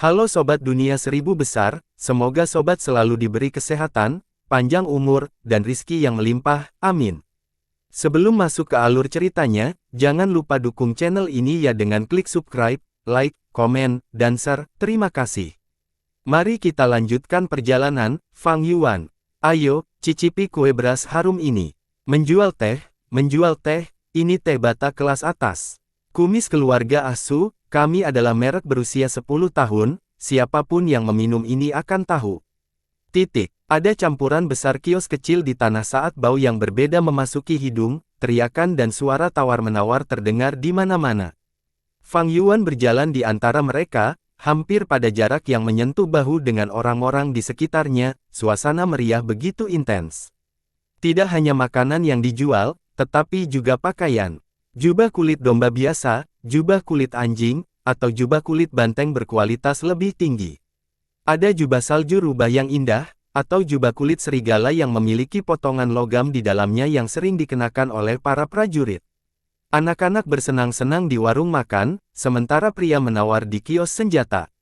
Halo Sobat Dunia Seribu Besar, semoga Sobat selalu diberi kesehatan, panjang umur, dan rizki yang melimpah, amin. Sebelum masuk ke alur ceritanya, jangan lupa dukung channel ini ya dengan klik subscribe, like, komen, dan share, terima kasih. Mari kita lanjutkan perjalanan, Fang Yuan. Ayo, cicipi kue beras harum ini. Menjual teh, ini teh bata kelas atas. Kumis keluarga Asu, kami adalah merek berusia 10 tahun, siapapun yang meminum ini akan tahu. Ada campuran besar kios kecil di tanah saat bau yang berbeda memasuki hidung, teriakan dan suara tawar-menawar terdengar di mana-mana. Fang Yuan berjalan di antara mereka, hampir pada jarak yang menyentuh bahu dengan orang-orang di sekitarnya, suasana meriah begitu intens. Tidak hanya makanan yang dijual, tetapi juga pakaian. Jubah kulit domba biasa, jubah kulit anjing, atau jubah kulit banteng berkualitas lebih tinggi. Ada jubah salju rubah yang indah, atau jubah kulit serigala yang memiliki potongan logam di dalamnya yang sering dikenakan oleh para prajurit. Anak-anak bersenang-senang di warung makan, sementara pria menawar di kios senjata.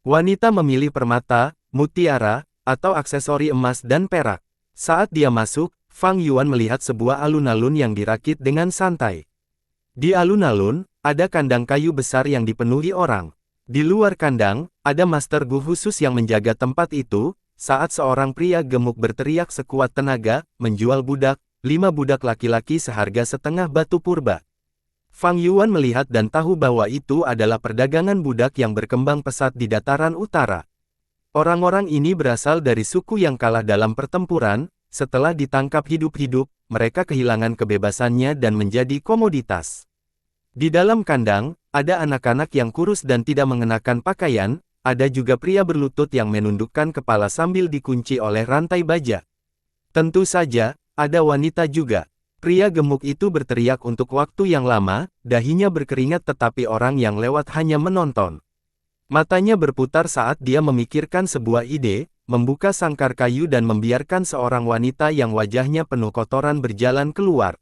Wanita memilih permata, mutiara, atau aksesori emas dan perak. Saat dia masuk, Fang Yuan melihat sebuah alun-alun yang dirakit dengan santai. Di alun-alun, ada kandang kayu besar yang dipenuhi orang. Di luar kandang, ada master Gu khusus yang menjaga tempat itu, saat seorang pria gemuk berteriak sekuat tenaga, menjual budak, 5 budak laki-laki seharga setengah batu purba. Fang Yuan melihat dan tahu bahwa itu adalah perdagangan budak yang berkembang pesat di dataran utara. Orang-orang ini berasal dari suku yang kalah dalam pertempuran, setelah ditangkap hidup-hidup, mereka kehilangan kebebasannya dan menjadi komoditas. Di dalam kandang, ada anak-anak yang kurus dan tidak mengenakan pakaian, ada juga pria berlutut yang menundukkan kepala sambil dikunci oleh rantai baja. Tentu saja, ada wanita juga. Pria gemuk itu berteriak untuk waktu yang lama, dahinya berkeringat tetapi orang yang lewat hanya menonton. Matanya berputar saat dia memikirkan sebuah ide, membuka sangkar kayu dan membiarkan seorang wanita yang wajahnya penuh kotoran berjalan keluar.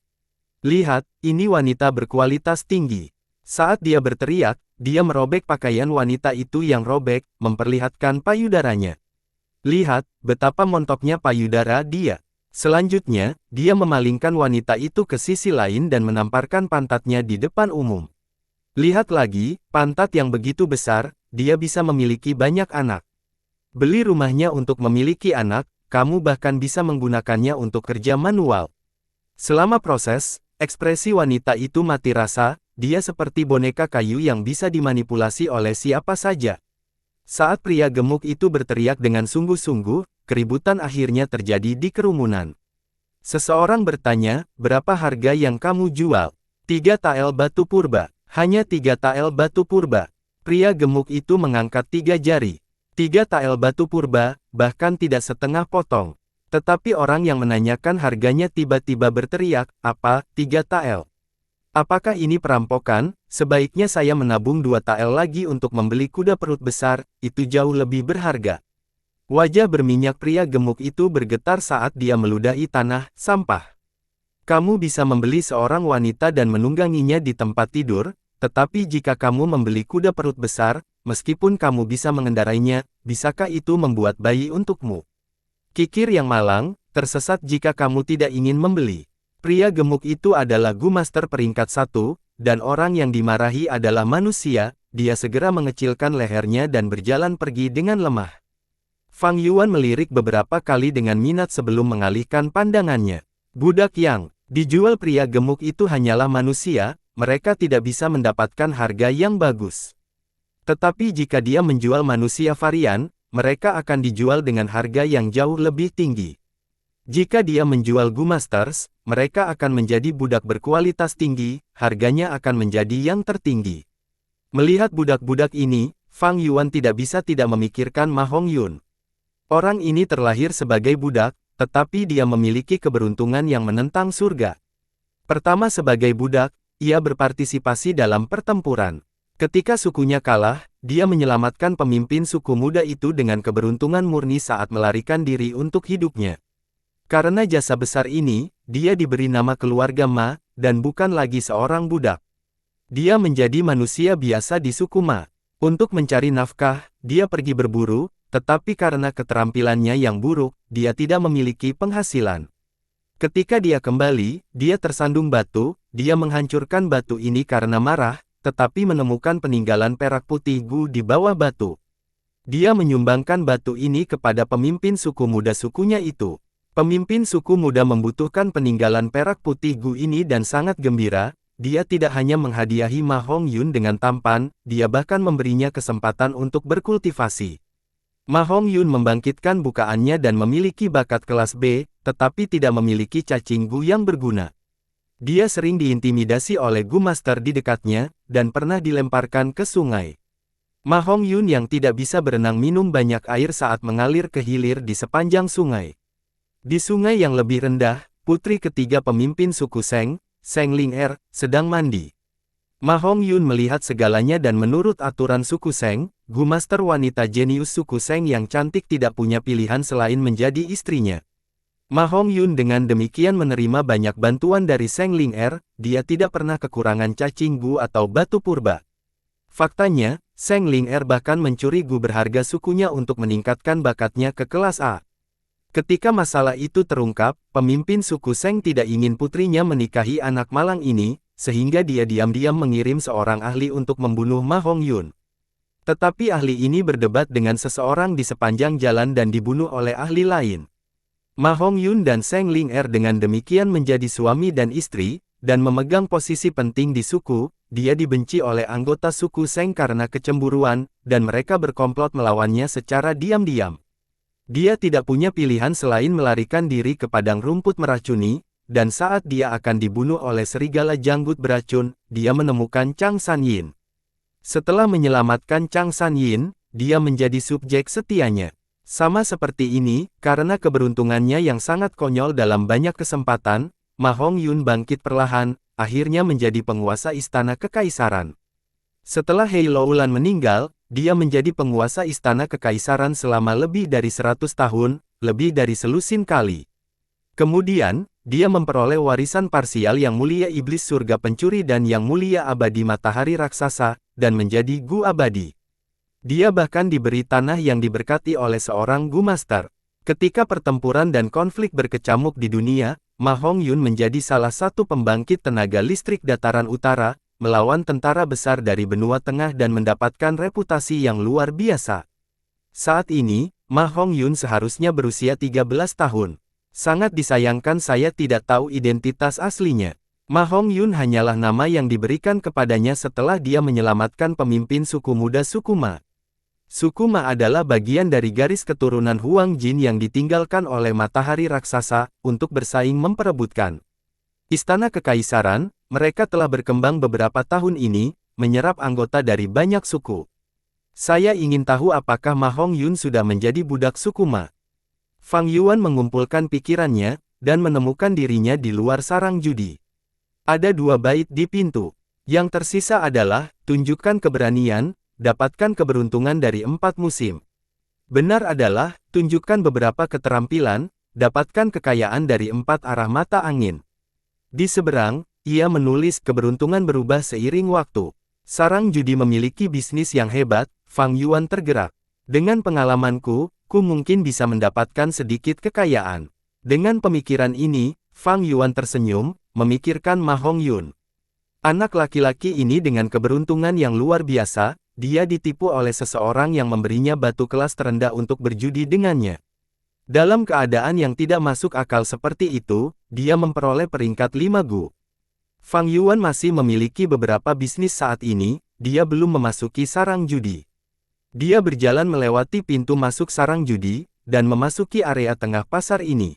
Lihat, ini wanita berkualitas tinggi. Saat dia berteriak, dia merobek pakaian wanita itu yang robek, memperlihatkan payudaranya. Lihat, betapa montoknya payudara dia. Selanjutnya, dia memalingkan wanita itu ke sisi lain dan menamparkan pantatnya di depan umum. Lihat lagi, pantat yang begitu besar, dia bisa memiliki banyak anak. Beli rumahnya untuk memiliki anak, kamu bahkan bisa menggunakannya untuk kerja manual. Selama proses, ekspresi wanita itu mati rasa, dia seperti boneka kayu yang bisa dimanipulasi oleh siapa saja. Saat pria gemuk itu berteriak dengan sungguh-sungguh, keributan akhirnya terjadi di kerumunan. Seseorang bertanya, berapa harga yang kamu jual? 3 tael batu purba. Hanya 3 tael batu purba. Pria gemuk itu mengangkat 3 jari. 3 tael batu purba, bahkan tidak setengah potong. Tetapi orang yang menanyakan harganya tiba-tiba berteriak, apa, 3 tael? Apakah ini perampokan? Sebaiknya saya menabung 2 tael lagi untuk membeli kuda perut besar, itu jauh lebih berharga. Wajah berminyak pria gemuk itu bergetar saat dia meludahi tanah, sampah. Kamu bisa membeli seorang wanita dan menungganginya di tempat tidur, tetapi jika kamu membeli kuda perut besar, meskipun kamu bisa mengendarainya, bisakah itu membuat bayi untukmu? Kikir yang malang, tersesat jika kamu tidak ingin membeli. Pria gemuk itu adalah Gu Master peringkat 1, dan orang yang dimarahi adalah manusia, dia segera mengecilkan lehernya dan berjalan pergi dengan lemah. Fang Yuan melirik beberapa kali dengan minat sebelum mengalihkan pandangannya. Budak yang dijual pria gemuk itu hanyalah manusia, mereka tidak bisa mendapatkan harga yang bagus. Tetapi jika dia menjual manusia varian, mereka akan dijual dengan harga yang jauh lebih tinggi. Jika dia menjual Gu Masters, mereka akan menjadi budak berkualitas tinggi, harganya akan menjadi yang tertinggi. Melihat budak-budak ini, Fang Yuan tidak bisa tidak memikirkan Ma Hongyun. Orang ini terlahir sebagai budak, tetapi dia memiliki keberuntungan yang menentang surga. Pertama sebagai budak, ia berpartisipasi dalam pertempuran. Ketika sukunya kalah, dia menyelamatkan pemimpin suku muda itu dengan keberuntungan murni saat melarikan diri untuk hidupnya. Karena jasa besar ini, dia diberi nama keluarga Ma, dan bukan lagi seorang budak. Dia menjadi manusia biasa di suku Ma. Untuk mencari nafkah, dia pergi berburu, tetapi karena keterampilannya yang buruk, dia tidak memiliki penghasilan. Ketika dia kembali, dia tersandung batu, dia menghancurkan batu ini karena marah, tetapi menemukan peninggalan perak putih Gu di bawah batu. Dia menyumbangkan batu ini kepada pemimpin suku muda sukunya itu. Pemimpin suku muda membutuhkan peninggalan perak putih Gu ini dan sangat gembira. Dia tidak hanya menghadiahi Ma Hongyun dengan tampan, dia bahkan memberinya kesempatan untuk berkultivasi. Ma Hongyun membangkitkan bukaannya dan memiliki bakat kelas B, tetapi tidak memiliki cacing Gu yang berguna. Dia sering diintimidasi oleh Gu Master di dekatnya, dan pernah dilemparkan ke sungai. Ma Hongyun yang tidak bisa berenang minum banyak air saat mengalir ke hilir di sepanjang sungai. Di sungai yang lebih rendah, putri ketiga pemimpin suku Seng, Seng Ling-er, sedang mandi. Ma Hongyun melihat segalanya dan menurut aturan suku Seng, Gu Master wanita jenius suku Seng yang cantik tidak punya pilihan selain menjadi istrinya. Ma Hongyun dengan demikian menerima banyak bantuan dari Seng Ling-er, dia tidak pernah kekurangan cacing Gu atau batu purba. Faktanya, Seng Ling-er bahkan mencuri Gu berharga sukunya untuk meningkatkan bakatnya ke kelas A. Ketika masalah itu terungkap, pemimpin suku Seng tidak ingin putrinya menikahi anak malang ini, sehingga dia diam-diam mengirim seorang ahli untuk membunuh Ma Hongyun. Tetapi ahli ini berdebat dengan seseorang di sepanjang jalan dan dibunuh oleh ahli lain. Ma Hongyun dan Seng Ling-er dengan demikian menjadi suami dan istri, dan memegang posisi penting di suku. Dia dibenci oleh anggota suku Seng karena kecemburuan, dan mereka berkomplot melawannya secara diam-diam. Dia tidak punya pilihan selain melarikan diri ke padang rumput meracuni, dan saat dia akan dibunuh oleh serigala janggut beracun, dia menemukan Chang Sanyin. Setelah menyelamatkan Chang Sanyin, dia menjadi subjek setianya. Sama seperti ini, karena keberuntungannya yang sangat konyol dalam banyak kesempatan, Ma Hongyun bangkit perlahan, akhirnya menjadi penguasa istana kekaisaran. Setelah Hei Loulan meninggal, dia menjadi penguasa istana kekaisaran selama lebih dari 100 tahun, lebih dari selusin kali. Kemudian, dia memperoleh warisan parsial yang mulia iblis surga pencuri dan yang mulia abadi matahari raksasa, dan menjadi Gu abadi. Dia bahkan diberi tanah yang diberkati oleh seorang Gu Master. Ketika pertempuran dan konflik berkecamuk di dunia, Ma Hongyun menjadi salah satu pembangkit tenaga listrik dataran utara, melawan tentara besar dari benua tengah dan mendapatkan reputasi yang luar biasa. Saat ini, Ma Hongyun seharusnya berusia 13 tahun. Sangat disayangkan saya tidak tahu identitas aslinya. Ma Hongyun hanyalah nama yang diberikan kepadanya setelah dia menyelamatkan pemimpin suku muda suku Ma. Suku Ma adalah bagian dari garis keturunan Huang Jin yang ditinggalkan oleh matahari raksasa, untuk bersaing memperebutkan Istana Kekaisaran. Mereka telah berkembang beberapa tahun ini, menyerap anggota dari banyak suku. Saya ingin tahu apakah Ma Hongyun sudah menjadi budak suku Ma. Fang Yuan mengumpulkan pikirannya, dan menemukan dirinya di luar sarang judi. Ada 2 bait di pintu. Yang tersisa adalah, tunjukkan keberanian, dapatkan keberuntungan dari 4 musim. Benar adalah, tunjukkan beberapa keterampilan, dapatkan kekayaan dari 4 arah mata angin. Di seberang, ia menulis keberuntungan berubah seiring waktu. Sarang judi memiliki bisnis yang hebat, Fang Yuan tergerak. Dengan pengalamanku, ku mungkin bisa mendapatkan sedikit kekayaan. Dengan pemikiran ini, Fang Yuan tersenyum, memikirkan Ma Hongyun. Anak laki-laki ini dengan keberuntungan yang luar biasa, dia ditipu oleh seseorang yang memberinya batu kelas terendah untuk berjudi dengannya. Dalam keadaan yang tidak masuk akal seperti itu, dia memperoleh peringkat 5 Gu. Fang Yuan masih memiliki beberapa bisnis saat ini, dia belum memasuki sarang judi. Dia berjalan melewati pintu masuk sarang judi, dan memasuki area tengah pasar ini.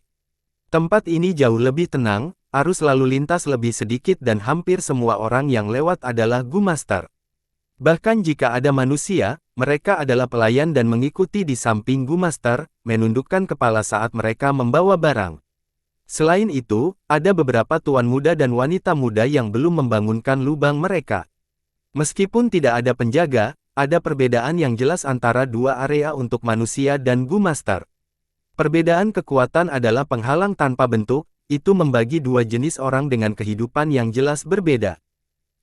Tempat ini jauh lebih tenang, arus lalu lintas lebih sedikit dan hampir semua orang yang lewat adalah Gu Master. Bahkan jika ada manusia, mereka adalah pelayan dan mengikuti di samping Gu Master, menundukkan kepala saat mereka membawa barang. Selain itu, ada beberapa tuan muda dan wanita muda yang belum membangunkan lubang mereka. Meskipun tidak ada penjaga, ada perbedaan yang jelas antara 2 area untuk manusia dan Gu Master. Perbedaan kekuatan adalah penghalang tanpa bentuk, itu membagi 2 jenis orang dengan kehidupan yang jelas berbeda.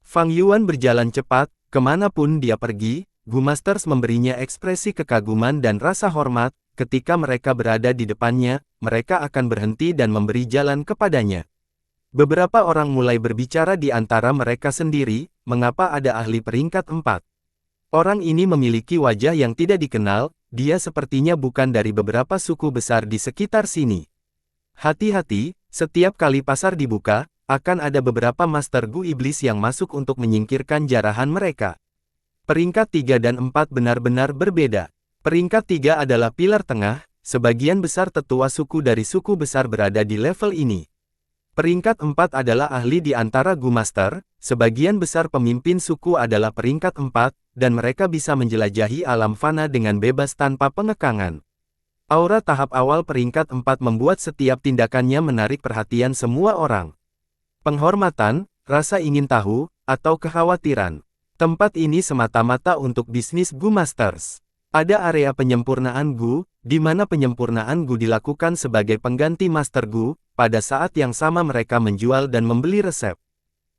Fang Yuan berjalan cepat, kemanapun dia pergi, Gu Masters memberinya ekspresi kekaguman dan rasa hormat. Ketika mereka berada di depannya, mereka akan berhenti dan memberi jalan kepadanya. Beberapa orang mulai berbicara di antara mereka sendiri, mengapa ada ahli peringkat 4. Orang ini memiliki wajah yang tidak dikenal, dia sepertinya bukan dari beberapa suku besar di sekitar sini. Hati-hati, setiap kali pasar dibuka, akan ada beberapa Master Gu Iblis yang masuk untuk menyingkirkan jarahan mereka. Peringkat 3 dan 4 benar-benar berbeda. Peringkat 3 adalah pilar tengah, sebagian besar tetua suku dari suku besar berada di level ini. Peringkat 4 adalah ahli di antara Gu Master, sebagian besar pemimpin suku adalah peringkat 4, dan mereka bisa menjelajahi alam fana dengan bebas tanpa pengekangan. Aura tahap awal peringkat 4 membuat setiap tindakannya menarik perhatian semua orang. Penghormatan, rasa ingin tahu, atau kekhawatiran. Tempat ini semata-mata untuk bisnis Gu Masters. Ada area penyempurnaan Gu, di mana penyempurnaan Gu dilakukan sebagai pengganti Master Gu. Pada saat yang sama mereka menjual dan membeli resep.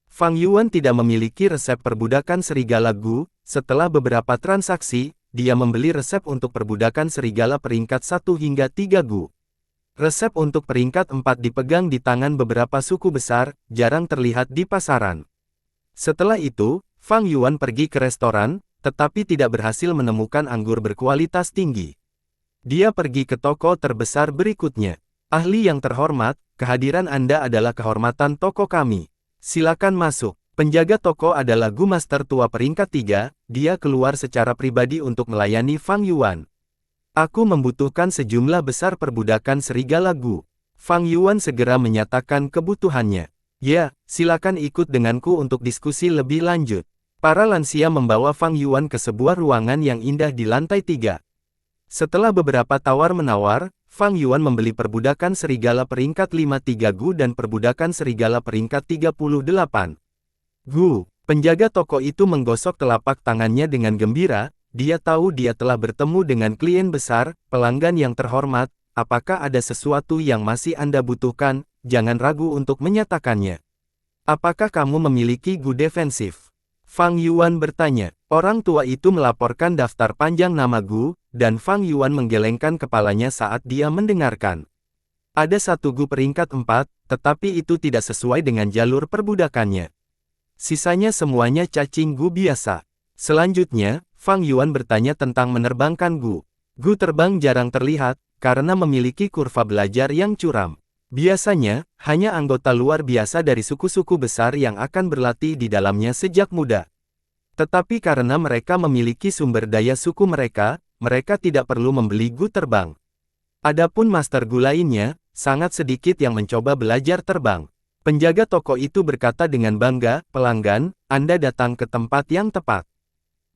Fang Yuan tidak memiliki resep perbudakan serigala Gu. Setelah beberapa transaksi, dia membeli resep untuk perbudakan serigala peringkat 1 hingga 3 Gu. Resep untuk peringkat 4 dipegang di tangan beberapa suku besar, jarang terlihat di pasaran. Setelah itu, Fang Yuan pergi ke restoran, tetapi tidak berhasil menemukan anggur berkualitas tinggi. Dia pergi ke toko terbesar berikutnya. Ahli yang terhormat, kehadiran Anda adalah kehormatan toko kami. Silakan masuk. Penjaga toko adalah Gu Master tua peringkat 3, dia keluar secara pribadi untuk melayani Fang Yuan. Aku membutuhkan sejumlah besar perbudakan serigala Gu. Fang Yuan segera menyatakan kebutuhannya. Ya, silakan ikut denganku untuk diskusi lebih lanjut. Para lansia membawa Fang Yuan ke sebuah ruangan yang indah di lantai 3. Setelah beberapa tawar-menawar, Fang Yuan membeli perbudakan serigala peringkat 53 Gu dan perbudakan serigala peringkat 38 Gu. Penjaga toko itu menggosok telapak tangannya dengan gembira, dia tahu dia telah bertemu dengan klien besar, pelanggan yang terhormat. Apakah ada sesuatu yang masih Anda butuhkan? Jangan ragu untuk menyatakannya. Apakah kamu memiliki Gu defensif? Fang Yuan bertanya. Orang tua itu melaporkan daftar panjang nama Gu, dan Fang Yuan menggelengkan kepalanya saat dia mendengarkan. Ada satu Gu peringkat 4, tetapi itu tidak sesuai dengan jalur perbudakannya. Sisanya semuanya cacing Gu biasa. Selanjutnya, Fang Yuan bertanya tentang menerbangkan Gu. Gu terbang jarang terlihat, karena memiliki kurva belajar yang curam. Biasanya, hanya anggota luar biasa dari suku-suku besar yang akan berlatih di dalamnya sejak muda. Tetapi karena mereka memiliki sumber daya suku mereka tidak perlu membeli Gu terbang. Adapun Master Gu lainnya, sangat sedikit yang mencoba belajar terbang. Penjaga toko itu berkata dengan bangga, pelanggan, Anda datang ke tempat yang tepat.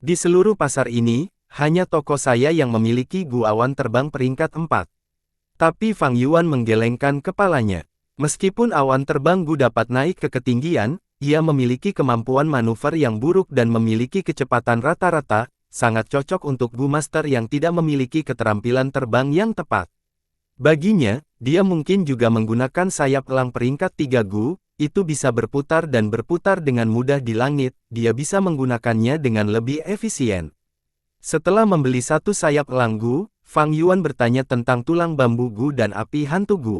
Di seluruh pasar ini, hanya toko saya yang memiliki Gu awan terbang peringkat 4. Tapi Fang Yuan menggelengkan kepalanya. Meskipun awan terbang Gu dapat naik ke ketinggian, ia memiliki kemampuan manuver yang buruk dan memiliki kecepatan rata-rata, sangat cocok untuk Gu Master yang tidak memiliki keterampilan terbang yang tepat. Baginya, dia mungkin juga menggunakan sayap elang peringkat 3 Gu, itu bisa berputar dan berputar dengan mudah di langit, dia bisa menggunakannya dengan lebih efisien. Setelah membeli satu sayap elang Gu, Fang Yuan bertanya tentang tulang bambu Gu dan api hantu Gu.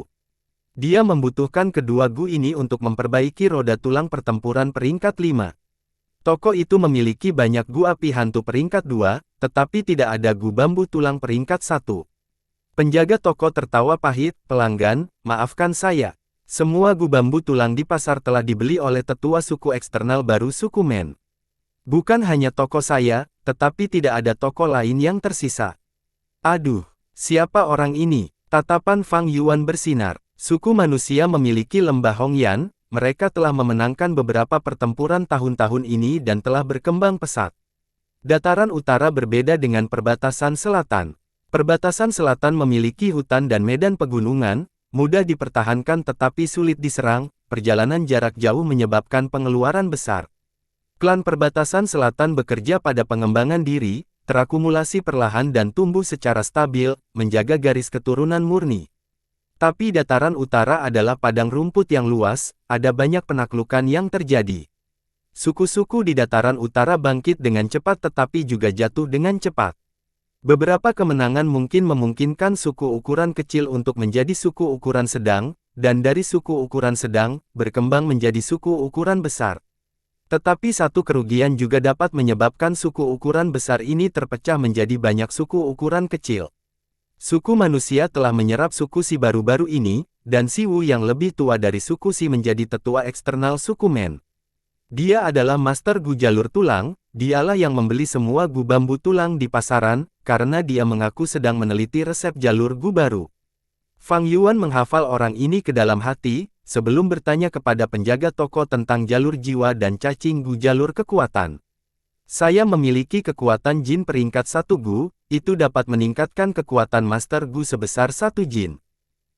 Dia membutuhkan kedua Gu ini untuk memperbaiki roda tulang pertempuran peringkat 5. Toko itu memiliki banyak Gu api hantu peringkat 2, tetapi tidak ada Gu bambu tulang peringkat 1. Penjaga toko tertawa pahit, pelanggan, maafkan saya. Semua Gu bambu tulang di pasar telah dibeli oleh tetua suku eksternal baru suku Men. Bukan hanya toko saya, tetapi tidak ada toko lain yang tersisa. Aduh, siapa orang ini? Tatapan Fang Yuan bersinar. Suku manusia memiliki lembah Hongyan, mereka telah memenangkan beberapa pertempuran tahun-tahun ini dan telah berkembang pesat. Dataran utara berbeda dengan perbatasan selatan. Perbatasan selatan memiliki hutan dan medan pegunungan, mudah dipertahankan tetapi sulit diserang, perjalanan jarak jauh menyebabkan pengeluaran besar. Klan perbatasan selatan bekerja pada pengembangan diri, terakumulasi perlahan dan tumbuh secara stabil, menjaga garis keturunan murni. Tapi dataran utara adalah padang rumput yang luas, ada banyak penaklukan yang terjadi. Suku-suku di dataran utara bangkit dengan cepat tetapi juga jatuh dengan cepat. Beberapa kemenangan mungkin memungkinkan suku ukuran kecil untuk menjadi suku ukuran sedang, dan dari suku ukuran sedang, berkembang menjadi suku ukuran besar. Tetapi satu kerugian juga dapat menyebabkan suku ukuran besar ini terpecah menjadi banyak suku ukuran kecil. Suku manusia telah menyerap suku Si baru-baru ini, dan Si Wu yang lebih tua dari suku Si menjadi tetua eksternal suku Men. Dia adalah master gu jalur tulang, dialah yang membeli semua gu bambu tulang di pasaran, karena dia mengaku sedang meneliti resep jalur gu baru. Fang Yuan menghafal orang ini ke dalam hati, sebelum bertanya kepada penjaga toko tentang jalur jiwa dan cacing gu jalur kekuatan. Saya memiliki kekuatan jin peringkat 1 gu, itu dapat meningkatkan kekuatan master gu sebesar 1 jin.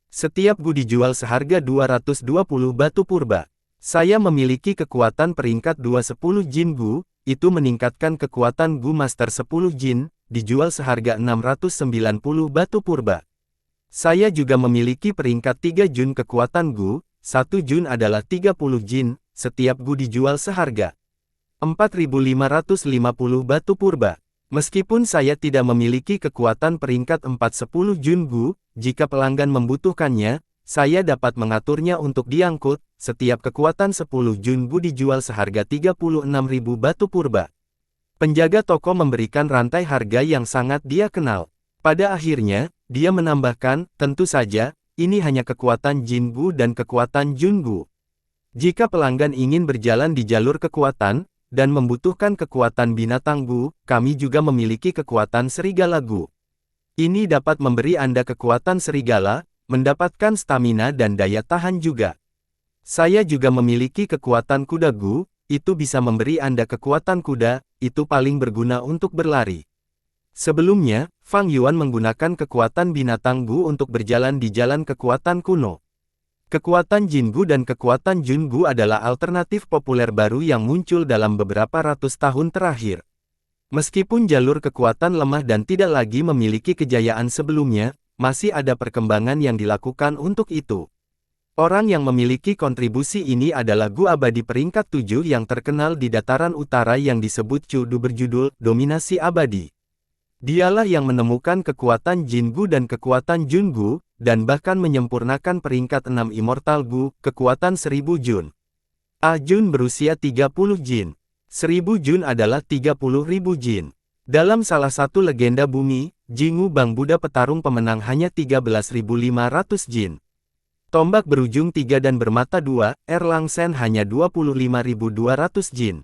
Setiap gu dijual seharga 220 batu purba. Saya memiliki kekuatan peringkat 210 jin gu, itu meningkatkan kekuatan gu master 10 jin, dijual seharga 690 batu purba. Saya juga memiliki peringkat 3 jun kekuatan gu, 1 jun adalah 30 jin, setiap gu dijual seharga 4.550 batu purba. Meskipun saya tidak memiliki kekuatan peringkat 410 jun gu, jika pelanggan membutuhkannya, saya dapat mengaturnya untuk diangkut. Setiap kekuatan 10 jun gu dijual seharga 36.000 batu purba. Penjaga toko memberikan rantai harga yang sangat dia kenal. Pada akhirnya, dia menambahkan, tentu saja, ini hanya kekuatan jin gu dan kekuatan jun gu. Jika pelanggan ingin berjalan di jalur kekuatan, dan membutuhkan kekuatan binatang gu, kami juga memiliki kekuatan serigala gu. Ini dapat memberi Anda kekuatan serigala, mendapatkan stamina dan daya tahan juga. Saya juga memiliki kekuatan kuda gu, itu bisa memberi Anda kekuatan kuda, itu paling berguna untuk berlari. Sebelumnya, Fang Yuan menggunakan kekuatan binatang gu untuk berjalan di jalan kekuatan kuno. Kekuatan Jin Gu dan kekuatan Jun Gu adalah alternatif populer baru yang muncul dalam beberapa ratus tahun terakhir. Meskipun jalur kekuatan lemah dan tidak lagi memiliki kejayaan sebelumnya, masih ada perkembangan yang dilakukan untuk itu. Orang yang memiliki kontribusi ini adalah Gu abadi peringkat 7 yang terkenal di dataran utara yang disebut Cudu berjudul Dominasi Abadi. Dialah yang menemukan kekuatan Jin Gu dan kekuatan Jun Gu, dan bahkan menyempurnakan peringkat 6 Immortal Gu, kekuatan 1000 Jun. Jun berusia 30 Jin. 1000 Jun adalah 30.000 Jin. Dalam salah satu legenda bumi, Jingu Bang Buddha petarung pemenang hanya 13.500 Jin. Tombak berujung 3 dan bermata 2, Erlang Sen hanya 25.200 Jin.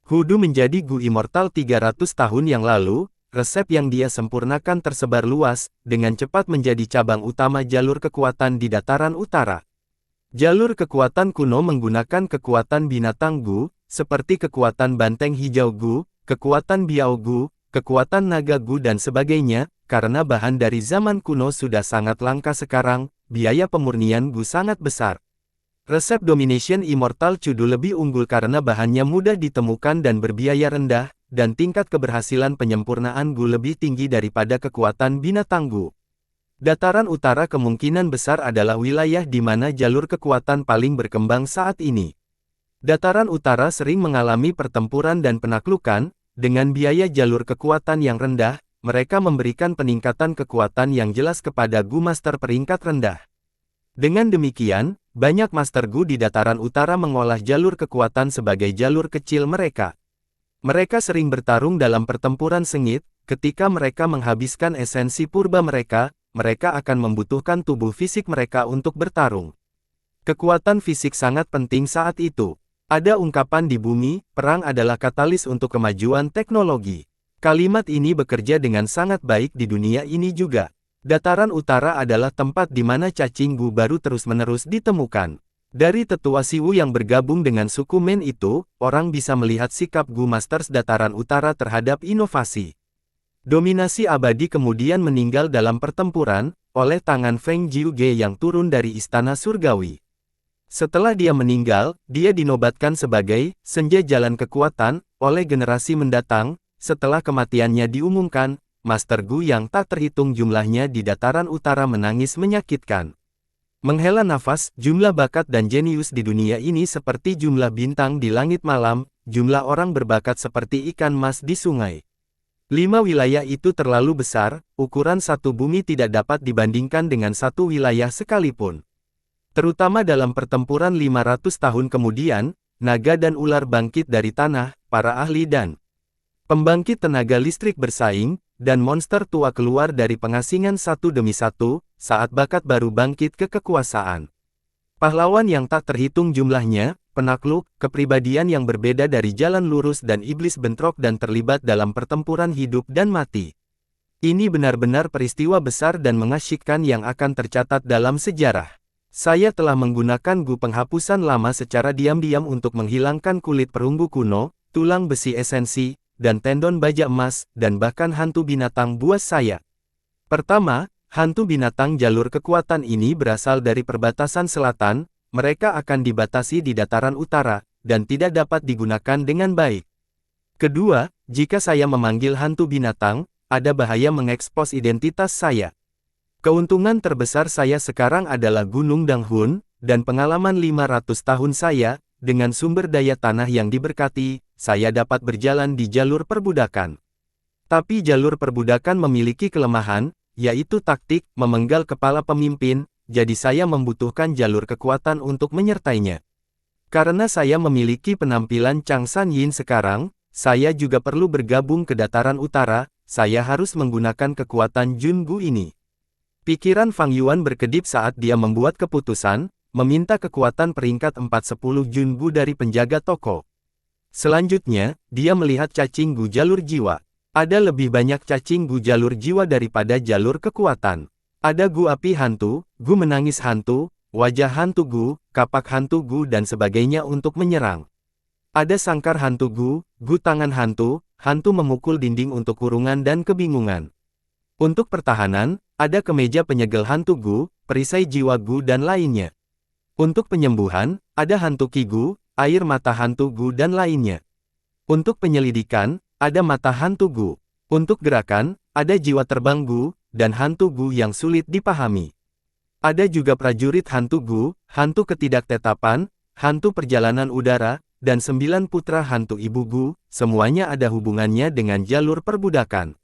Hudu menjadi Gu Immortal 300 tahun yang lalu. Resep yang dia sempurnakan tersebar luas, dengan cepat menjadi cabang utama jalur kekuatan di dataran utara. Jalur kekuatan kuno menggunakan kekuatan binatang Gu, seperti kekuatan banteng hijau Gu, kekuatan Biao Gu, kekuatan naga Gu dan sebagainya, karena bahan dari zaman kuno sudah sangat langka sekarang, biaya pemurnian Gu sangat besar. Resep Domination Immortal Cudu lebih unggul karena bahannya mudah ditemukan dan berbiaya rendah, dan tingkat keberhasilan penyempurnaan Gu lebih tinggi daripada kekuatan binatang Gu. Dataran utara kemungkinan besar adalah wilayah di mana jalur kekuatan paling berkembang saat ini. Dataran utara sering mengalami pertempuran dan penaklukan, dengan biaya jalur kekuatan yang rendah, mereka memberikan peningkatan kekuatan yang jelas kepada Gu Master peringkat rendah. Dengan demikian, banyak Master Gu di dataran utara mengolah jalur kekuatan sebagai jalur kecil mereka. Mereka sering bertarung dalam pertempuran sengit, ketika mereka menghabiskan esensi purba mereka, mereka akan membutuhkan tubuh fisik mereka untuk bertarung. Kekuatan fisik sangat penting saat itu. Ada ungkapan di bumi, perang adalah katalis untuk kemajuan teknologi. Kalimat ini bekerja dengan sangat baik di dunia ini juga. Dataran utara adalah tempat di mana cacing Gu baru terus-menerus ditemukan. Dari tetua Si Wu yang bergabung dengan suku Men itu, orang bisa melihat sikap Gu Masters dataran utara terhadap inovasi. Dominasi abadi kemudian meninggal dalam pertempuran, oleh tangan Feng Jiuge yang turun dari istana surgawi. Setelah dia meninggal, dia dinobatkan sebagai Senja Jalan Kekuatan, oleh generasi mendatang. Setelah kematiannya diumumkan, Master Gu yang tak terhitung jumlahnya di dataran utara menangis menyakitkan. Menghela nafas, jumlah bakat dan jenius di dunia ini seperti jumlah bintang di langit malam, jumlah orang berbakat seperti ikan mas di sungai. 5 wilayah itu terlalu besar, ukuran satu bumi tidak dapat dibandingkan dengan satu wilayah sekalipun. Terutama dalam pertempuran 500 tahun kemudian, naga dan ular bangkit dari tanah, para ahli dan pembangkit tenaga listrik bersaing, dan monster tua keluar dari pengasingan satu demi satu, saat bakat baru bangkit ke kekuasaan. Pahlawan yang tak terhitung jumlahnya, penakluk, kepribadian yang berbeda dari jalan lurus dan iblis bentrok dan terlibat dalam pertempuran hidup dan mati. Ini benar-benar peristiwa besar dan mengasyikkan yang akan tercatat dalam sejarah. Saya telah menggunakan gu penghapusan lama secara diam-diam untuk menghilangkan kulit perunggu kuno, tulang besi esensi, dan tendon baja emas, dan bahkan hantu binatang buas saya. Pertama, hantu binatang jalur kekuatan ini berasal dari perbatasan selatan, mereka akan dibatasi di dataran utara, dan tidak dapat digunakan dengan baik. Kedua, jika saya memanggil hantu binatang, ada bahaya mengekspos identitas saya. Keuntungan terbesar saya sekarang adalah Gunung Danghun, dan pengalaman 500 tahun saya, dengan sumber daya tanah yang diberkati, saya dapat berjalan di jalur perbudakan. Tapi jalur perbudakan memiliki kelemahan, yaitu taktik memenggal kepala pemimpin, jadi saya membutuhkan jalur kekuatan untuk menyertainya. Karena saya memiliki penampilan Chang San Yin sekarang, saya juga perlu bergabung ke dataran utara, saya harus menggunakan kekuatan Jun Gu ini. Pikiran Fang Yuan berkedip saat dia membuat keputusan, meminta kekuatan peringkat 410 Jun Gu dari penjaga toko. Selanjutnya, dia melihat cacing gu jalur jiwa. Ada lebih banyak cacing gu jalur jiwa daripada jalur kekuatan. Ada gu api hantu, gu menangis hantu, wajah hantu gu, kapak hantu gu dan sebagainya untuk menyerang. Ada sangkar hantu gu tangan hantu, hantu memukul dinding untuk kurungan dan kebingungan. Untuk pertahanan, ada kemeja penyegel hantu gu, perisai jiwa gu dan lainnya. Untuk penyembuhan, ada hantu ki gu, air mata hantu gu dan lainnya. Untuk penyelidikan, ada mata hantu gu. Untuk gerakan, ada jiwa terbang gu, dan hantu gu yang sulit dipahami. Ada juga prajurit hantu gu, hantu ketidaktetapan, hantu perjalanan udara, dan 9 putra hantu ibu gu, semuanya ada hubungannya dengan jalur perbudakan.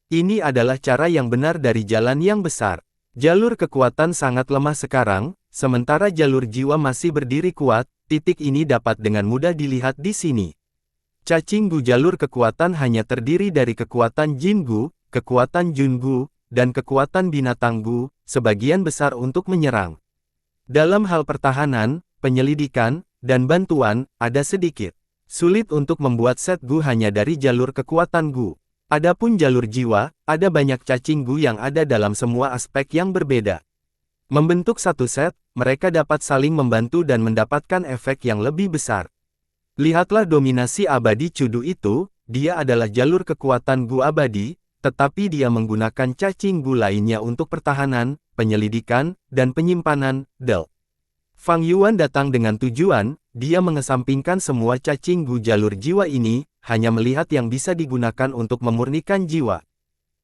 Ini adalah cara yang benar dari jalan yang besar. Jalur kekuatan sangat lemah sekarang, sementara jalur jiwa masih berdiri kuat. Titik ini dapat dengan mudah dilihat di sini. Cacing gu jalur kekuatan hanya terdiri dari kekuatan Jin Gu, kekuatan Jun Gu, dan kekuatan binatang Gu, sebagian besar untuk menyerang. Dalam hal pertahanan, penyelidikan, dan bantuan, ada sedikit. Sulit untuk membuat set Gu hanya dari jalur kekuatan Gu. Adapun jalur jiwa, ada banyak cacing Gu yang ada dalam semua aspek yang berbeda. Membentuk satu set, mereka dapat saling membantu dan mendapatkan efek yang lebih besar. Lihatlah dominasi abadi Cudu itu, dia adalah jalur kekuatan Gu abadi, tetapi dia menggunakan cacing Gu lainnya untuk pertahanan, penyelidikan, dan penyimpanan, Del. Fang Yuan datang dengan tujuan, dia mengesampingkan semua cacing Gu jalur jiwa ini, hanya melihat yang bisa digunakan untuk memurnikan jiwa.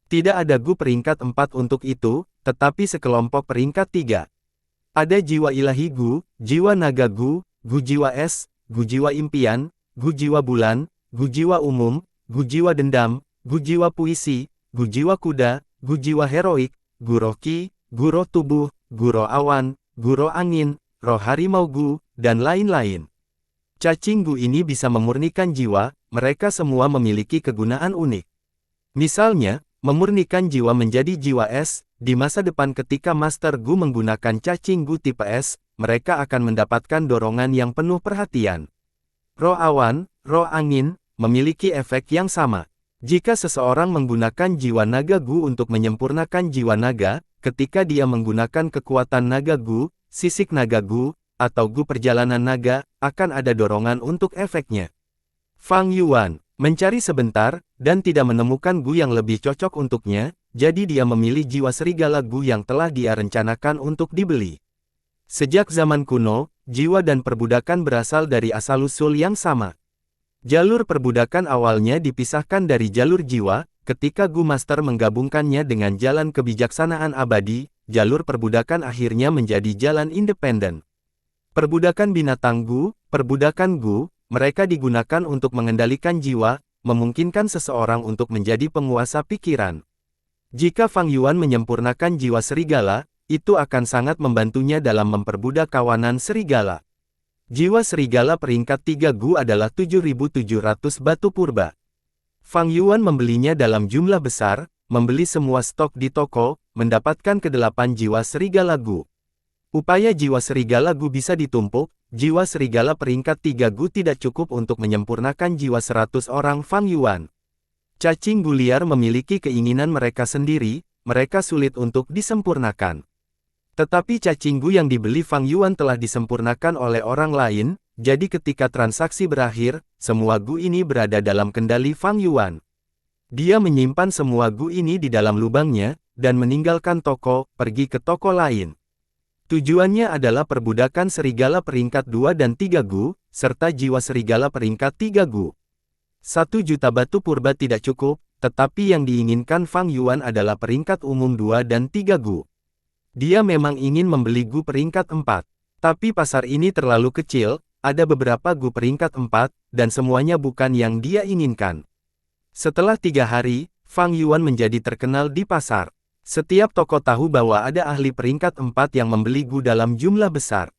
Tidak ada Gu peringkat 4 untuk itu, tetapi sekelompok peringkat 3. Ada jiwa ilahi Gu, jiwa naga Gu, Gu jiwa es, Gu jiwa impian, Gu jiwa bulan, Gu jiwa umum, Gu jiwa dendam, Gu jiwa puisi, Gu jiwa kuda, Gu jiwa heroik, Gu roh ki, Gu roh tubuh, Gu roh awan, Gu roh angin, roh harimau Gu, dan lain-lain. Cacing Gu ini bisa memurnikan jiwa, mereka semua memiliki kegunaan unik. Misalnya, memurnikan jiwa menjadi jiwa es, di masa depan ketika Master Gu menggunakan cacing Gu tipe es, mereka akan mendapatkan dorongan yang penuh perhatian. Roh awan, roh angin, memiliki efek yang sama. Jika seseorang menggunakan jiwa naga Gu untuk menyempurnakan jiwa naga, ketika dia menggunakan kekuatan naga Gu, sisik naga Gu, atau Gu perjalanan naga, akan ada dorongan untuk efeknya. Fang Yuan mencari sebentar, dan tidak menemukan Gu yang lebih cocok untuknya, jadi dia memilih jiwa serigala Gu yang telah dia rencanakan untuk dibeli. Sejak zaman kuno, jiwa dan perbudakan berasal dari asal-usul yang sama. Jalur perbudakan awalnya dipisahkan dari jalur jiwa, ketika Gu Master menggabungkannya dengan jalan kebijaksanaan abadi, jalur perbudakan akhirnya menjadi jalan independen. Perbudakan binatang Gu, perbudakan Gu, mereka digunakan untuk mengendalikan jiwa, memungkinkan seseorang untuk menjadi penguasa pikiran. Jika Fang Yuan menyempurnakan jiwa serigala, itu akan sangat membantunya dalam memperbudak kawanan serigala. Jiwa serigala peringkat 3 Gu adalah 7.700 batu purba. Fang Yuan membelinya dalam jumlah besar, membeli semua stok di toko, mendapatkan ke-8 jiwa serigala Gu. Upaya jiwa serigala Gu bisa ditumpuk, jiwa serigala peringkat 3 Gu tidak cukup untuk menyempurnakan jiwa 100 orang Fang Yuan. Cacing Gu liar memiliki keinginan mereka sendiri, mereka sulit untuk disempurnakan. Tetapi cacing Gu yang dibeli Fang Yuan telah disempurnakan oleh orang lain, jadi ketika transaksi berakhir, semua Gu ini berada dalam kendali Fang Yuan. Dia menyimpan semua Gu ini di dalam lubangnya, dan meninggalkan toko, pergi ke toko lain. Tujuannya adalah perbudakan serigala peringkat 2 dan 3 Gu, serta jiwa serigala peringkat 3 Gu. 1 juta batu purba tidak cukup, tetapi yang diinginkan Fang Yuan adalah peringkat umum 2 dan 3 Gu. Dia memang ingin membeli Gu peringkat 4. Tapi pasar ini terlalu kecil, ada beberapa Gu peringkat 4, dan semuanya bukan yang dia inginkan. Setelah 3 hari, Fang Yuan menjadi terkenal di pasar. Setiap toko tahu bahwa ada ahli peringkat 4 yang membeli Gu dalam jumlah besar.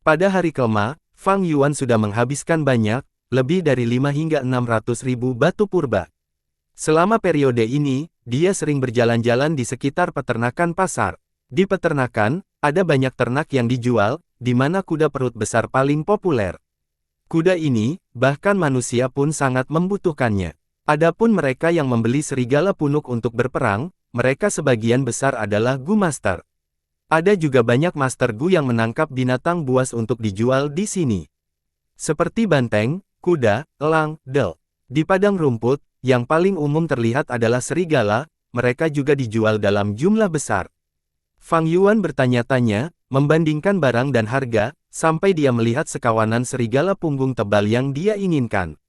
Pada hari kelima, Fang Yuan sudah menghabiskan banyak, lebih dari 5 hingga 600 ribu batu purba. Selama periode ini, dia sering berjalan-jalan di sekitar peternakan pasar. Di peternakan, ada banyak ternak yang dijual, di mana kuda perut besar paling populer. Kuda ini, bahkan manusia pun sangat membutuhkannya. Adapun mereka yang membeli serigala punuk untuk berperang, mereka sebagian besar adalah Gu Master. Ada juga banyak Master Gu yang menangkap binatang buas untuk dijual di sini. Seperti banteng, kuda, elang, del. Di padang rumput, yang paling umum terlihat adalah serigala, mereka juga dijual dalam jumlah besar. Fang Yuan bertanya-tanya, membandingkan barang dan harga, sampai dia melihat sekawanan serigala punggung tebal yang dia inginkan.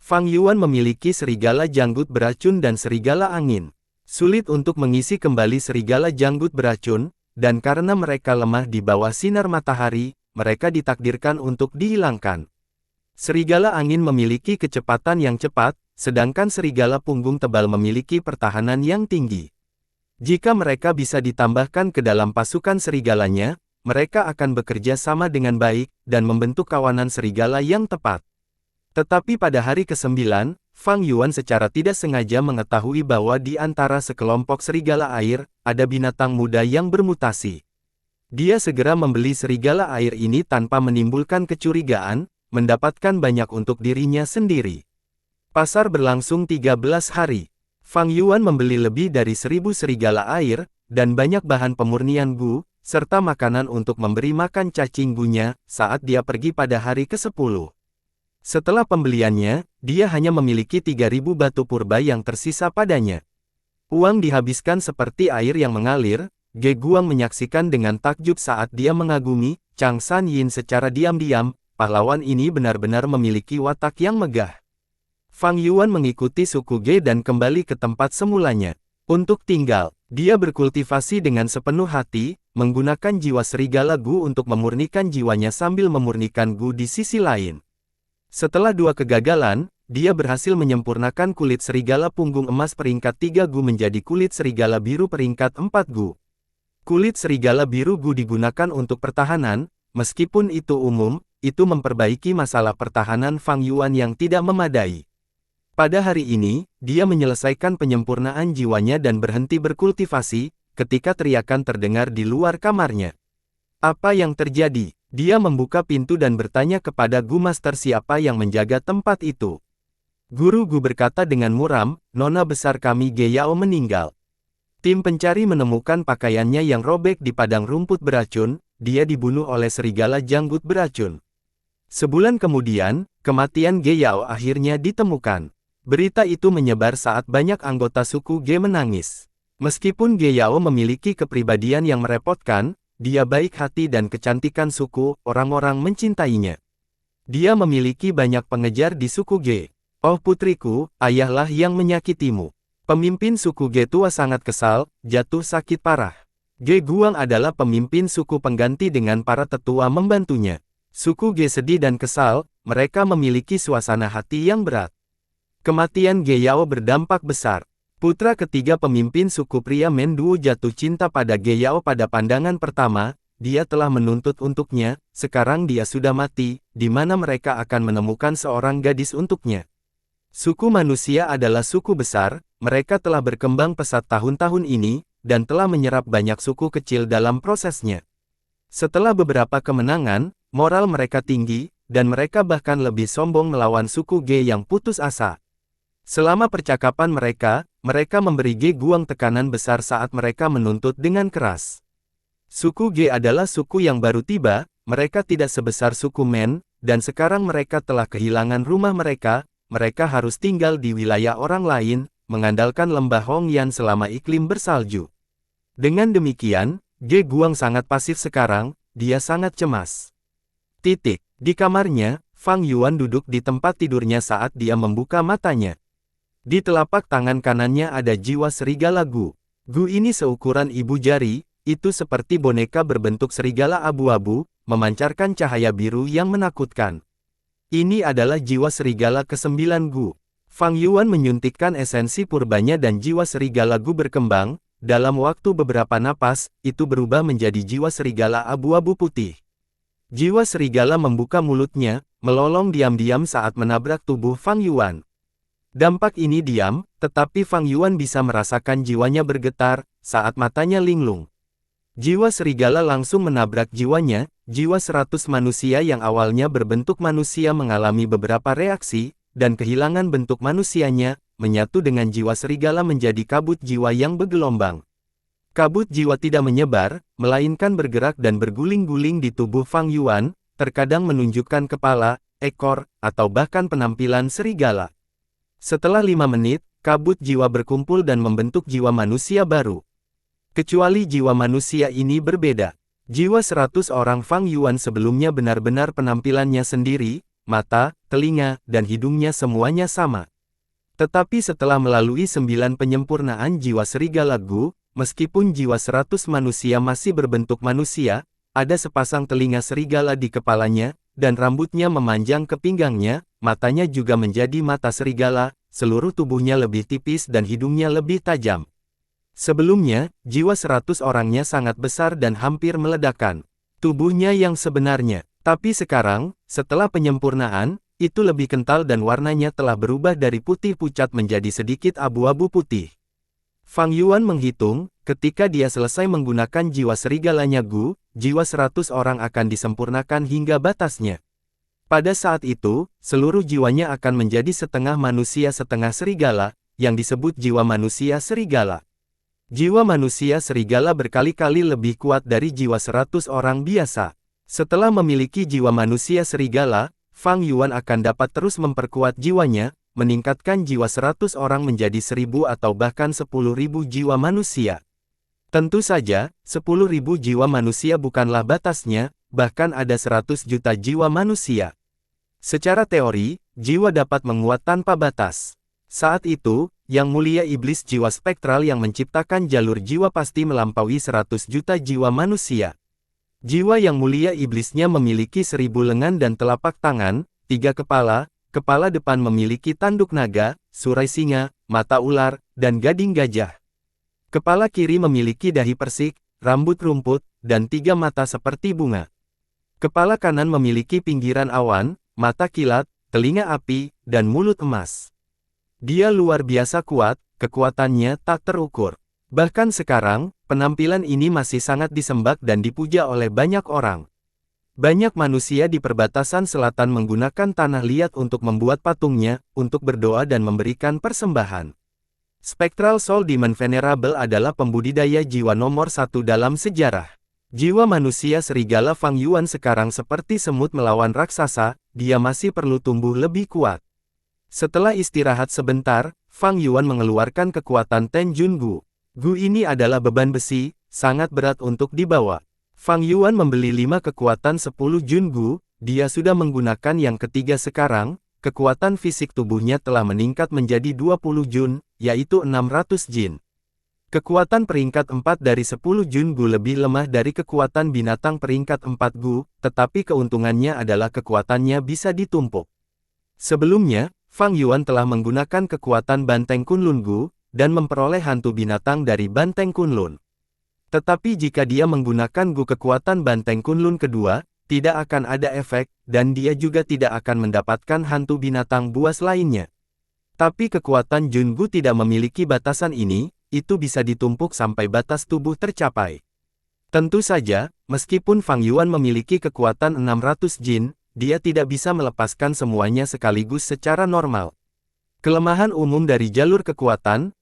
Fang Yuan memiliki serigala janggut beracun dan serigala angin. Sulit untuk mengisi kembali serigala janggut beracun, dan karena mereka lemah di bawah sinar matahari, mereka ditakdirkan untuk dihilangkan. Serigala angin memiliki kecepatan yang cepat, sedangkan serigala punggung tebal memiliki pertahanan yang tinggi. Jika mereka bisa ditambahkan ke dalam pasukan serigalanya, mereka akan bekerja sama dengan baik, dan membentuk kawanan serigala yang tepat. Tetapi pada hari ke-9, Fang Yuan secara tidak sengaja mengetahui bahwa di antara sekelompok serigala air, ada binatang muda yang bermutasi. Dia segera membeli serigala air ini tanpa menimbulkan kecurigaan, mendapatkan banyak untuk dirinya sendiri. Pasar berlangsung 13 hari. Fang Yuan membeli lebih dari 1000 serigala air, dan banyak bahan pemurnian Gu, serta makanan untuk memberi makan cacing Gunya, saat dia pergi pada hari ke-10. Setelah pembeliannya, dia hanya memiliki 3000 batu purba yang tersisa padanya. Uang dihabiskan seperti air yang mengalir, Ge Guang menyaksikan dengan takjub saat dia mengagumi, Chang San Yin secara diam-diam, pahlawan ini benar-benar memiliki watak yang megah. Fang Yuan mengikuti suku Ge dan kembali ke tempat semulanya. Untuk tinggal, dia berkultivasi dengan sepenuh hati, menggunakan jiwa serigala Gu untuk memurnikan jiwanya sambil memurnikan Gu di sisi lain. Setelah 2 kegagalan, dia berhasil menyempurnakan kulit serigala punggung emas peringkat 3 Gu menjadi kulit serigala biru peringkat 4 Gu. Kulit serigala biru Gu digunakan untuk pertahanan, meskipun itu umum, itu memperbaiki masalah pertahanan Fang Yuan yang tidak memadai. Pada hari ini, dia menyelesaikan penyempurnaan jiwanya dan berhenti berkultivasi, ketika teriakan terdengar di luar kamarnya. Apa yang terjadi? Dia membuka pintu dan bertanya kepada Gu Master siapa yang menjaga tempat itu. Guru Gu berkata dengan muram, "Nona besar kami Ge Yao meninggal." Tim pencari menemukan pakaiannya yang robek di padang rumput beracun, dia dibunuh oleh serigala janggut beracun. Sebulan kemudian, kematian Ge Yao akhirnya ditemukan. Berita itu menyebar saat banyak anggota suku Ge menangis. Meskipun Ge Yao memiliki kepribadian yang merepotkan, dia baik hati dan kecantikan suku, orang-orang mencintainya. Dia memiliki banyak pengejar di suku Ge. "Oh putriku, ayahlah yang menyakitimu." Pemimpin suku Ge tua sangat kesal, jatuh sakit parah. Ge Guang adalah pemimpin suku pengganti dengan para tetua membantunya. Suku Ge sedih dan kesal, mereka memiliki suasana hati yang berat. Kematian Ge Yao berdampak besar. Putra ketiga pemimpin suku pria Menduo jatuh cinta pada Ge Yao pada pandangan pertama, dia telah menuntut untuknya, sekarang dia sudah mati, di mana mereka akan menemukan seorang gadis untuknya. Suku manusia adalah suku besar, mereka telah berkembang pesat tahun-tahun ini, dan telah menyerap banyak suku kecil dalam prosesnya. Setelah beberapa kemenangan, moral mereka tinggi, dan mereka bahkan lebih sombong melawan suku Ge yang putus asa. Selama percakapan mereka memberi Ge Guang tekanan besar saat mereka menuntut dengan keras. Suku Ge adalah suku yang baru tiba, mereka tidak sebesar suku Men, dan sekarang mereka telah kehilangan rumah mereka harus tinggal di wilayah orang lain, mengandalkan lembah Hongyan selama iklim bersalju. Dengan demikian, Ge Guang sangat pasif sekarang, dia sangat cemas. Di kamarnya, Fang Yuan duduk di tempat tidurnya saat dia membuka matanya. Di telapak tangan kanannya ada jiwa serigala Gu. Gu ini seukuran ibu jari, itu seperti boneka berbentuk serigala abu-abu, memancarkan cahaya biru yang menakutkan. Ini adalah jiwa serigala ke-9 Gu. Fang Yuan menyuntikkan esensi purbanya dan jiwa serigala Gu berkembang, dalam waktu beberapa napas, itu berubah menjadi jiwa serigala abu-abu putih. Jiwa serigala membuka mulutnya, melolong diam-diam saat menabrak tubuh Fang Yuan. Dampak ini diam, tetapi Fang Yuan bisa merasakan jiwanya bergetar, saat matanya linglung. Jiwa serigala langsung menabrak jiwanya, jiwa 100 manusia yang awalnya berbentuk manusia mengalami beberapa reaksi, dan kehilangan bentuk manusianya, menyatu dengan jiwa serigala menjadi kabut jiwa yang bergelombang. Kabut jiwa tidak menyebar, melainkan bergerak dan berguling-guling di tubuh Fang Yuan, terkadang menunjukkan kepala, ekor, atau bahkan penampilan serigala. Setelah 5 menit, kabut jiwa berkumpul dan membentuk jiwa manusia baru. Kecuali jiwa manusia ini berbeda. Jiwa 100 orang Fang Yuan sebelumnya benar-benar penampilannya sendiri, mata, telinga, dan hidungnya semuanya sama. Tetapi setelah melalui 9 penyempurnaan jiwa serigala Gu, meskipun jiwa 100 manusia masih berbentuk manusia, ada sepasang telinga serigala di kepalanya, dan rambutnya memanjang ke pinggangnya, matanya juga menjadi mata serigala, seluruh tubuhnya lebih tipis dan hidungnya lebih tajam. Sebelumnya, jiwa 100 orangnya sangat besar dan hampir meledakkan tubuhnya yang sebenarnya. Tapi sekarang, setelah penyempurnaan, itu lebih kental dan warnanya telah berubah dari putih pucat menjadi sedikit abu-abu putih. Fang Yuan menghitung, ketika dia selesai menggunakan jiwa serigalanya Gu, jiwa 100 orang akan disempurnakan hingga batasnya. Pada saat itu, seluruh jiwanya akan menjadi setengah manusia setengah serigala, yang disebut jiwa manusia serigala. Jiwa manusia serigala berkali-kali lebih kuat dari jiwa 100 orang biasa. Setelah memiliki jiwa manusia serigala, Fang Yuan akan dapat terus memperkuat jiwanya, meningkatkan jiwa 100 orang menjadi 1000 atau bahkan 10.000 jiwa manusia. Tentu saja, 10.000 jiwa manusia bukanlah batasnya, bahkan ada 100 juta jiwa manusia. Secara teori, jiwa dapat menguat tanpa batas. Saat itu, Yang Mulia Iblis Jiwa Spektral yang menciptakan jalur jiwa pasti melampaui 100 juta jiwa manusia. Jiwa Yang Mulia Iblisnya memiliki 1000 lengan dan telapak tangan, 3 kepala, kepala depan memiliki tanduk naga, surai singa, mata ular, dan gading gajah. Kepala kiri memiliki dahi persik, rambut rumput, dan 3 mata seperti bunga. Kepala kanan memiliki pinggiran awan, mata kilat, telinga api, dan mulut emas. Dia luar biasa kuat, kekuatannya tak terukur. Bahkan sekarang, penampilan ini masih sangat disembah dan dipuja oleh banyak orang. Banyak manusia di perbatasan selatan menggunakan tanah liat untuk membuat patungnya, untuk berdoa dan memberikan persembahan. Spectral Soul Demon Venerable adalah pembudidaya jiwa nomor 1 dalam sejarah. Jiwa manusia serigala Fang Yuan sekarang seperti semut melawan raksasa, dia masih perlu tumbuh lebih kuat. Setelah istirahat sebentar, Fang Yuan mengeluarkan kekuatan Tenjun Gu. Gu ini adalah beban besi, sangat berat untuk dibawa. Fang Yuan membeli 5 kekuatan 10 Jun Gu, dia sudah menggunakan yang ketiga sekarang, kekuatan fisik tubuhnya telah meningkat menjadi 20 Jun, yaitu 600 Jin. Kekuatan peringkat 4 dari 10 Jungu lebih lemah dari kekuatan binatang peringkat 4 Gu, tetapi keuntungannya adalah kekuatannya bisa ditumpuk. Sebelumnya, Fang Yuan telah menggunakan kekuatan Banteng Kunlun Gu, dan memperoleh hantu binatang dari Banteng Kunlun. Tetapi jika dia menggunakan Gu kekuatan Banteng Kunlun kedua, tidak akan ada efek, dan dia juga tidak akan mendapatkan hantu binatang buas lainnya. Tapi kekuatan Jungu tidak memiliki batasan ini, itu bisa ditumpuk sampai batas tubuh tercapai. Tentu saja, meskipun Fang Yuan memiliki kekuatan 600 jin, dia tidak bisa melepaskan semuanya sekaligus secara normal. Kelemahan umum dari jalur kekuatan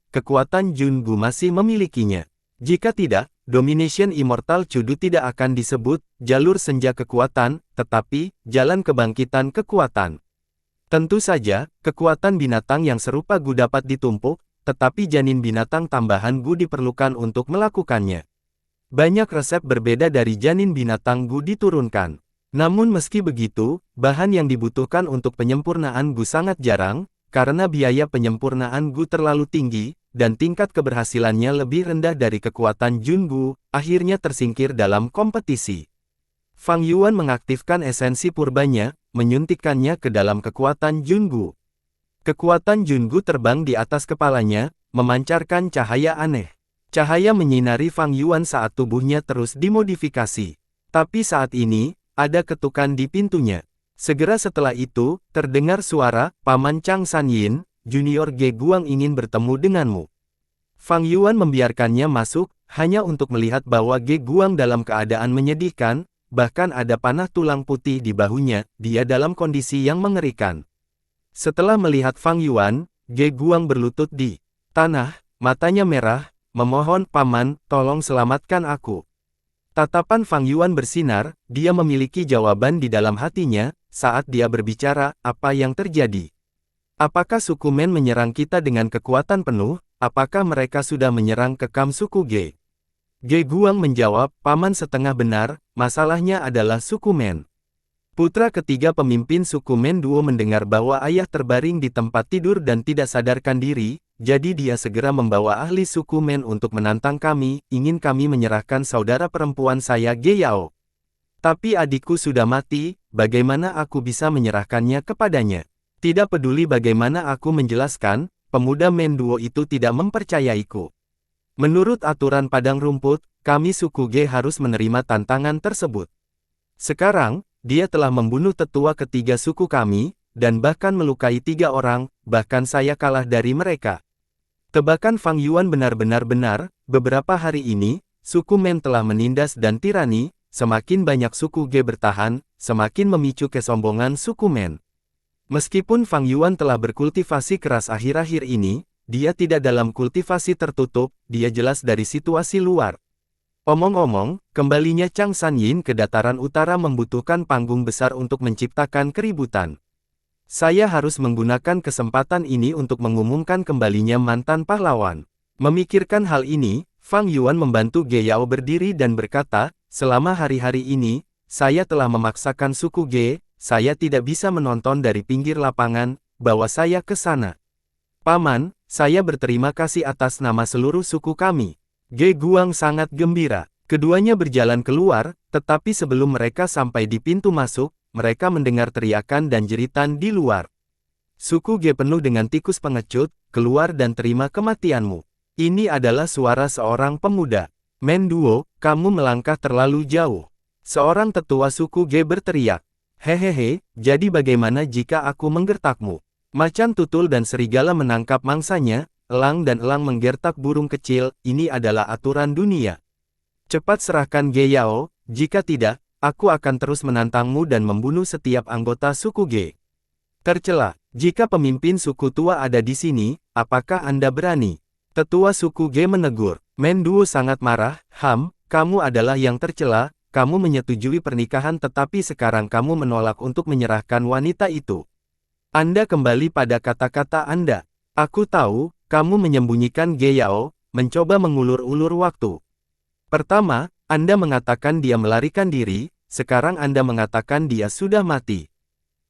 Jungu masih memilikinya. Jika tidak, Domination Immortal Cudu tidak akan disebut jalur senja kekuatan, tetapi jalan kebangkitan kekuatan. Tentu saja, kekuatan binatang yang serupa Gu dapat ditumpuk, tetapi janin binatang tambahan Gu diperlukan untuk melakukannya. Banyak resep berbeda dari janin binatang Gu diturunkan. Namun meski begitu, bahan yang dibutuhkan untuk penyempurnaan Gu sangat jarang, karena biaya penyempurnaan Gu terlalu tinggi, dan tingkat keberhasilannya lebih rendah dari kekuatan Jungu, akhirnya tersingkir dalam kompetisi. Fang Yuan mengaktifkan esensi purbanya, menyuntikkannya ke dalam kekuatan Jungu. Kekuatan Jungu terbang di atas kepalanya, memancarkan cahaya aneh. Cahaya menyinari Fang Yuan saat tubuhnya terus dimodifikasi. Tapi saat ini, ada ketukan di pintunya. Segera setelah itu, terdengar suara, Paman Chang Sanyin, Junior Ge Guang ingin bertemu denganmu. Fang Yuan membiarkannya masuk, hanya untuk melihat bahwa Ge Guang dalam keadaan menyedihkan, bahkan ada panah tulang putih di bahunya, dia dalam kondisi yang mengerikan. Setelah melihat Fang Yuan, Ge Guang berlutut di tanah, matanya merah, memohon, Paman, tolong selamatkan aku. Tatapan Fang Yuan bersinar, dia memiliki jawaban di dalam hatinya, saat dia berbicara, apa yang terjadi? Apakah suku Men menyerang kita dengan kekuatan penuh? Apakah mereka sudah menyerang ke kamp suku Ge? Ge Guang menjawab, Paman setengah benar, masalahnya adalah suku Men. Putra ketiga pemimpin suku Men Duo mendengar bahwa ayah terbaring di tempat tidur dan tidak sadarkan diri, jadi dia segera membawa ahli suku Men untuk menantang kami, ingin kami menyerahkan saudara perempuan saya Ge Yao. Tapi adikku sudah mati, bagaimana aku bisa menyerahkannya kepadanya? Tidak peduli bagaimana aku menjelaskan, pemuda Men Duo itu tidak mempercayaiku. Menurut aturan padang rumput, kami suku Ge harus menerima tantangan tersebut. Sekarang, dia telah membunuh tetua ketiga suku kami, dan bahkan melukai 3 orang, bahkan saya kalah dari mereka. Tebakan Fang Yuan benar-benar benar, beberapa hari ini, suku Men telah menindas dan tirani, semakin banyak suku Ge bertahan, semakin memicu kesombongan suku Men. Meskipun Fang Yuan telah berkultivasi keras akhir-akhir ini, dia tidak dalam kultivasi tertutup, dia jelas dari situasi luar. Omong-omong, kembalinya Chang Sanyin ke dataran utara membutuhkan panggung besar untuk menciptakan keributan. Saya harus menggunakan kesempatan ini untuk mengumumkan kembalinya mantan pahlawan. Memikirkan hal ini, Fang Yuan membantu Ge Yao berdiri dan berkata, selama hari-hari ini, saya telah memaksakan suku Ge, saya tidak bisa menonton dari pinggir lapangan, bawa saya ke sana. Paman, saya berterima kasih atas nama seluruh suku kami. Ge Guang sangat gembira. Keduanya berjalan keluar, tetapi sebelum mereka sampai di pintu masuk, mereka mendengar teriakan dan jeritan di luar. Suku Ge penuh dengan tikus pengecut, keluar dan terima kematianmu. Ini adalah suara seorang pemuda. Men Duo, kamu melangkah terlalu jauh. Seorang tetua suku Ge berteriak. Hehehe, jadi bagaimana jika aku menggertakmu? Macan tutul dan serigala menangkap mangsanya, elang dan elang menggertak burung kecil, ini adalah aturan dunia. Cepat serahkan Ge Yao, jika tidak, aku akan terus menantangmu dan membunuh setiap anggota suku Ge. Tercela, jika pemimpin suku tua ada di sini, apakah Anda berani? Tetua suku Ge menegur. Men Duo sangat marah, kamu adalah yang tercela, kamu menyetujui pernikahan tetapi sekarang kamu menolak untuk menyerahkan wanita itu. Anda kembali pada kata-kata Anda. Aku tahu, kamu menyembunyikan Ge Yao, mencoba mengulur-ulur waktu. Pertama, Anda mengatakan dia melarikan diri, sekarang Anda mengatakan dia sudah mati.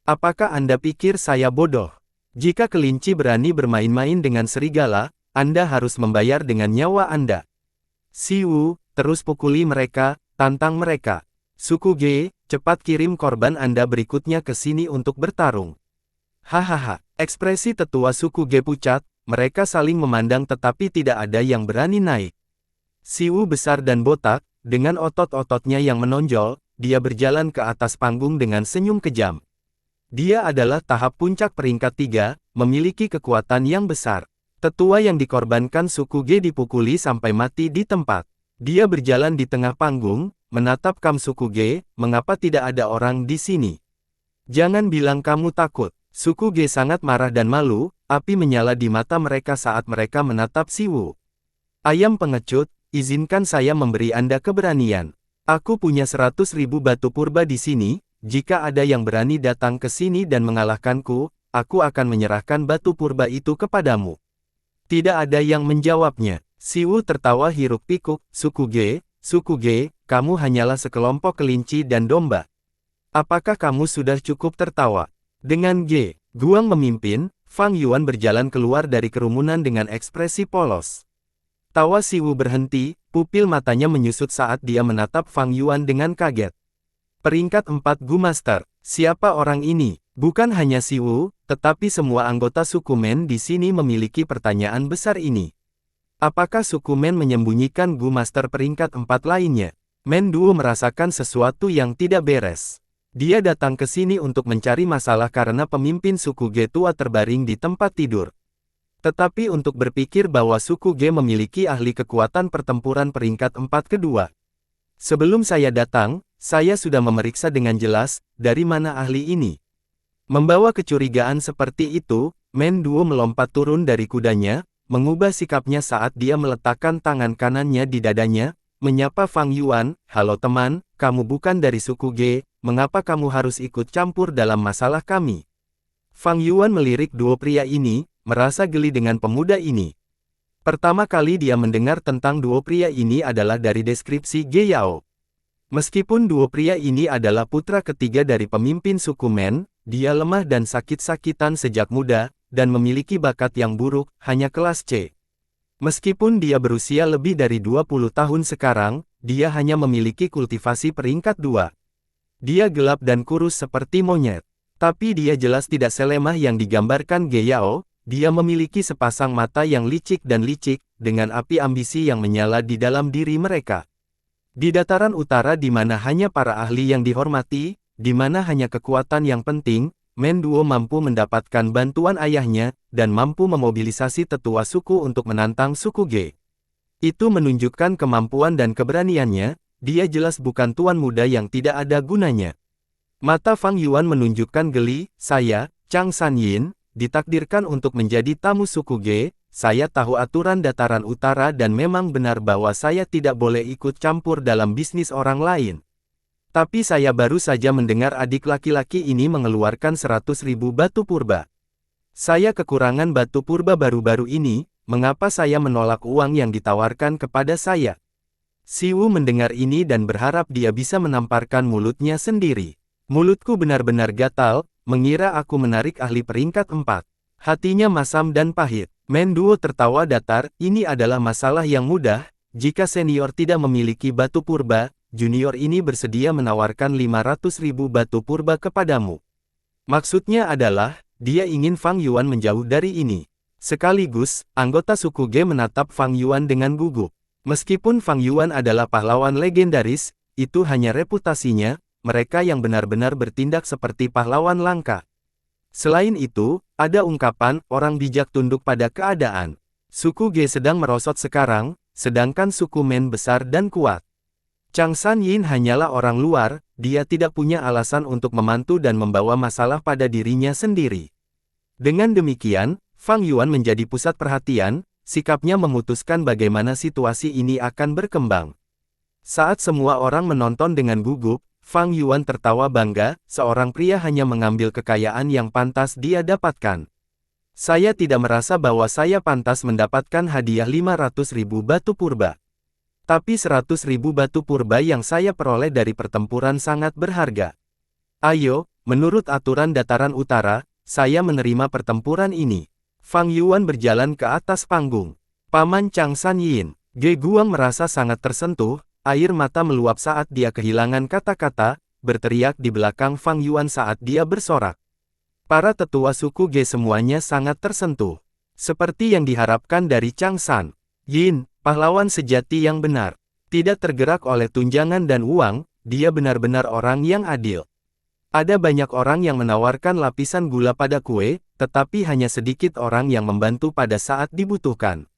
Apakah Anda pikir saya bodoh? Jika kelinci berani bermain-main dengan serigala, Anda harus membayar dengan nyawa Anda. Siwu, terus pukuli mereka, tantang mereka. Suku Ge, cepat kirim korban Anda berikutnya ke sini untuk bertarung. Hahaha, ekspresi tetua suku Ge pucat, mereka saling memandang tetapi tidak ada yang berani naik. Siwu besar dan botak, dengan otot-ototnya yang menonjol, dia berjalan ke atas panggung dengan senyum kejam. Dia adalah tahap puncak peringkat 3, memiliki kekuatan yang besar. Tetua yang dikorbankan suku Ge dipukuli sampai mati di tempat. Dia berjalan di tengah panggung, menatap Kam suku Ge, mengapa tidak ada orang di sini? Jangan bilang kamu takut. Suku Ge sangat marah dan malu, api menyala di mata mereka saat mereka menatap Siwu. Ayam pengecut, izinkan saya memberi Anda keberanian. Aku punya 100.000 batu purba di sini, jika ada yang berani datang ke sini dan mengalahkanku, aku akan menyerahkan batu purba itu kepadamu. Tidak ada yang menjawabnya. Siwu tertawa hiruk-pikuk, suku Ge, kamu hanyalah sekelompok kelinci dan domba. Apakah kamu sudah cukup tertawa? Dengan Guang memimpin, Fang Yuan berjalan keluar dari kerumunan dengan ekspresi polos. Tawa Siwu berhenti, pupil matanya menyusut saat dia menatap Fang Yuan dengan kaget. Peringkat 4 Gu Master, siapa orang ini? Bukan hanya Siwu, tetapi semua anggota suku Men di sini memiliki pertanyaan besar ini. Apakah suku Men menyembunyikan Gu Master peringkat 4 lainnya? Men Duo merasakan sesuatu yang tidak beres. Dia datang ke sini untuk mencari masalah karena pemimpin suku Ge tua terbaring di tempat tidur. Tetapi untuk berpikir bahwa suku Ge memiliki ahli kekuatan pertempuran peringkat 4 kedua. Sebelum saya datang, saya sudah memeriksa dengan jelas, dari mana ahli ini. Membawa kecurigaan seperti itu, Men Duo melompat turun dari kudanya, mengubah sikapnya saat dia meletakkan tangan kanannya di dadanya, menyapa Fang Yuan, halo teman, kamu bukan dari suku Ge, mengapa kamu harus ikut campur dalam masalah kami? Fang Yuan melirik dua pria ini, merasa geli dengan pemuda ini. Pertama kali dia mendengar tentang dua pria ini adalah dari deskripsi Ge Yao. Meskipun dua pria ini adalah putra ketiga dari pemimpin suku Men, dia lemah dan sakit-sakitan sejak muda, dan memiliki bakat yang buruk, hanya kelas C. Meskipun dia berusia lebih dari 20 tahun sekarang, dia hanya memiliki kultivasi peringkat 2. Dia gelap dan kurus seperti monyet. Tapi dia jelas tidak selemah yang digambarkan Ge Yao, dia memiliki sepasang mata yang licik dan licik, dengan api ambisi yang menyala di dalam diri mereka. Di dataran utara di mana hanya para ahli yang dihormati, di mana hanya kekuatan yang penting, Men Duo mampu mendapatkan bantuan ayahnya, dan mampu memobilisasi tetua suku untuk menantang suku Ge. Itu menunjukkan kemampuan dan keberaniannya, dia jelas bukan tuan muda yang tidak ada gunanya. Mata Fang Yuan menunjukkan geli, saya, Chang Sanyin, ditakdirkan untuk menjadi tamu suku Ge, saya tahu aturan dataran utara dan memang benar bahwa saya tidak boleh ikut campur dalam bisnis orang lain. Tapi saya baru saja mendengar adik laki-laki ini mengeluarkan 100.000 batu purba. Saya kekurangan batu purba baru-baru ini, mengapa saya menolak uang yang ditawarkan kepada saya? Siwu mendengar ini dan berharap dia bisa menamparkan mulutnya sendiri. Mulutku benar-benar gatal, mengira aku menarik ahli peringkat 4. Hatinya masam dan pahit. Men Duo tertawa datar, ini adalah masalah yang mudah, jika senior tidak memiliki batu purba, junior ini bersedia menawarkan 500.000 batu purba kepadamu. Maksudnya adalah, dia ingin Fang Yuan menjauh dari ini. Sekaligus, anggota suku Ge menatap Fang Yuan dengan gugup. Meskipun Fang Yuan adalah pahlawan legendaris, itu hanya reputasinya, mereka yang benar-benar bertindak seperti pahlawan langka. Selain itu, ada ungkapan, orang bijak tunduk pada keadaan. Suku Ge sedang merosot sekarang, sedangkan suku Men besar dan kuat. Chang Sanyin hanyalah orang luar, dia tidak punya alasan untuk memantu dan membawa masalah pada dirinya sendiri. Dengan demikian, Fang Yuan menjadi pusat perhatian, sikapnya memutuskan bagaimana situasi ini akan berkembang. Saat semua orang menonton dengan gugup, Fang Yuan tertawa bangga, seorang pria hanya mengambil kekayaan yang pantas dia dapatkan. Saya tidak merasa bahwa saya pantas mendapatkan hadiah 500.000 batu purba. Tapi 100.000 batu purba yang saya peroleh dari pertempuran sangat berharga. Ayo, menurut aturan dataran utara, saya menerima pertempuran ini. Fang Yuan berjalan ke atas panggung. Paman Chang San Yin. Ge Guang merasa sangat tersentuh, air mata meluap saat dia kehilangan kata-kata, berteriak di belakang Fang Yuan saat dia bersorak. Para tetua suku Ge semuanya sangat tersentuh. Seperti yang diharapkan dari Chang San Yin, pahlawan sejati yang benar. Tidak tergerak oleh tunjangan dan uang, dia benar-benar orang yang adil. Ada banyak orang yang menawarkan lapisan gula pada kue, tetapi hanya sedikit orang yang membantu pada saat dibutuhkan.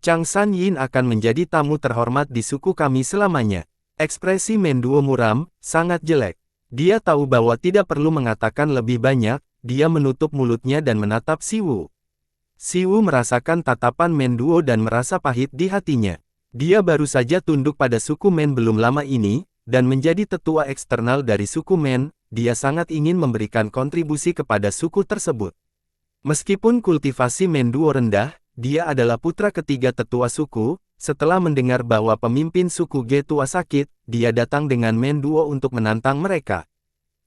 Chang San Yin akan menjadi tamu terhormat di suku kami selamanya. Ekspresi Menduo muram, sangat jelek. Dia tahu bahwa tidak perlu mengatakan lebih banyak, dia menutup mulutnya dan menatap Siwu. Siwu merasakan tatapan Menduo dan merasa pahit di hatinya. Dia baru saja tunduk pada suku Men belum lama ini, dan menjadi tetua eksternal dari suku Men, dia sangat ingin memberikan kontribusi kepada suku tersebut. Meskipun kultivasi Menduo rendah, dia adalah putra ketiga tetua suku. Setelah mendengar bahwa pemimpin suku Ge tua sakit, dia datang dengan Menduo untuk menantang mereka.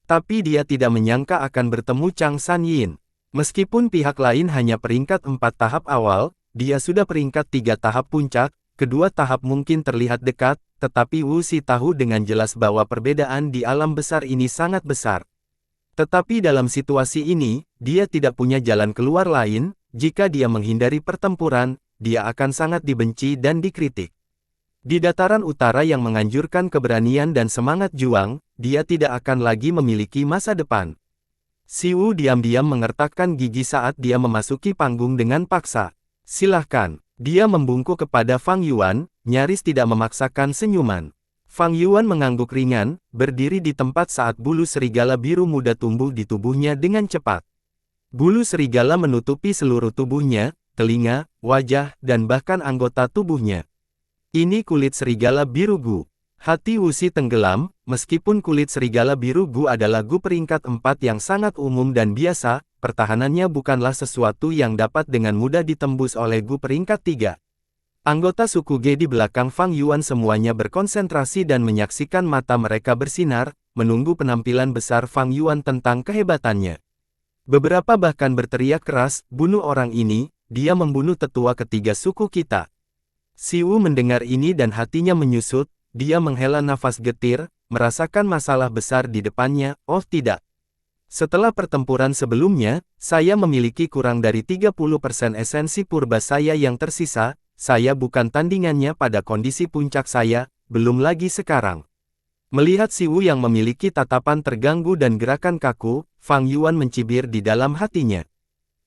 Tapi dia tidak menyangka akan bertemu Chang San Yin. Meskipun pihak lain hanya peringkat 4 tahap awal, dia sudah peringkat 3 tahap puncak, kedua tahap mungkin terlihat dekat, tetapi Wu Xi tahu dengan jelas bahwa perbedaan di alam besar ini sangat besar. Tetapi dalam situasi ini, dia tidak punya jalan keluar lain. Jika dia menghindari pertempuran, dia akan sangat dibenci dan dikritik. Di dataran utara yang menganjurkan keberanian dan semangat juang, dia tidak akan lagi memiliki masa depan. Siwu diam-diam mengertakkan gigi saat dia memasuki panggung dengan paksa. Silahkan, dia membungkuk kepada Fang Yuan, nyaris tidak memaksakan senyuman. Fang Yuan mengangguk ringan, berdiri di tempat saat bulu serigala biru muda tumbuh di tubuhnya dengan cepat. Bulu serigala menutupi seluruh tubuhnya, telinga, wajah, dan bahkan anggota tubuhnya. Ini kulit serigala biru Gu. Hati Wu Xi tenggelam, meskipun kulit serigala biru Gu adalah Gu peringkat 4 yang sangat umum dan biasa, pertahanannya bukanlah sesuatu yang dapat dengan mudah ditembus oleh Gu peringkat 3. Anggota suku Ge di belakang Fang Yuan semuanya berkonsentrasi dan menyaksikan mata mereka bersinar, menunggu penampilan besar Fang Yuan tentang kehebatannya. Beberapa bahkan berteriak keras, bunuh orang ini, dia membunuh tetua ketiga suku kita. Siwu mendengar ini dan hatinya menyusut, dia menghela nafas getir, merasakan masalah besar di depannya, oh tidak. Setelah pertempuran sebelumnya, saya memiliki kurang dari 30% esensi purba saya yang tersisa, saya bukan tandingannya pada kondisi puncak saya, belum lagi sekarang. Melihat Siwu yang memiliki tatapan terganggu dan gerakan kaku, Fang Yuan mencibir di dalam hatinya.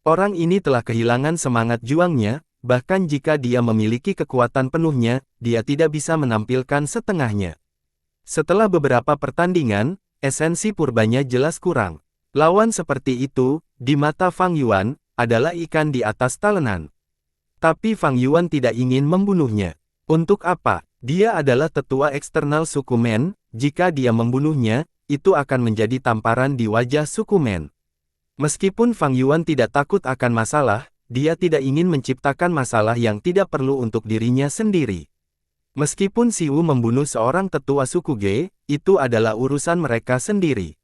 Orang ini telah kehilangan semangat juangnya, bahkan jika dia memiliki kekuatan penuhnya, dia tidak bisa menampilkan setengahnya. Setelah beberapa pertandingan, esensi purbanya jelas kurang. Lawan seperti itu, di mata Fang Yuan, adalah ikan di atas talenan. Tapi Fang Yuan tidak ingin membunuhnya. Untuk apa? Dia adalah tetua eksternal suku Men, jika dia membunuhnya, itu akan menjadi tamparan di wajah suku Men. Meskipun Fang Yuan tidak takut akan masalah, dia tidak ingin menciptakan masalah yang tidak perlu untuk dirinya sendiri. Meskipun Siwu membunuh seorang tetua suku Ge, itu adalah urusan mereka sendiri.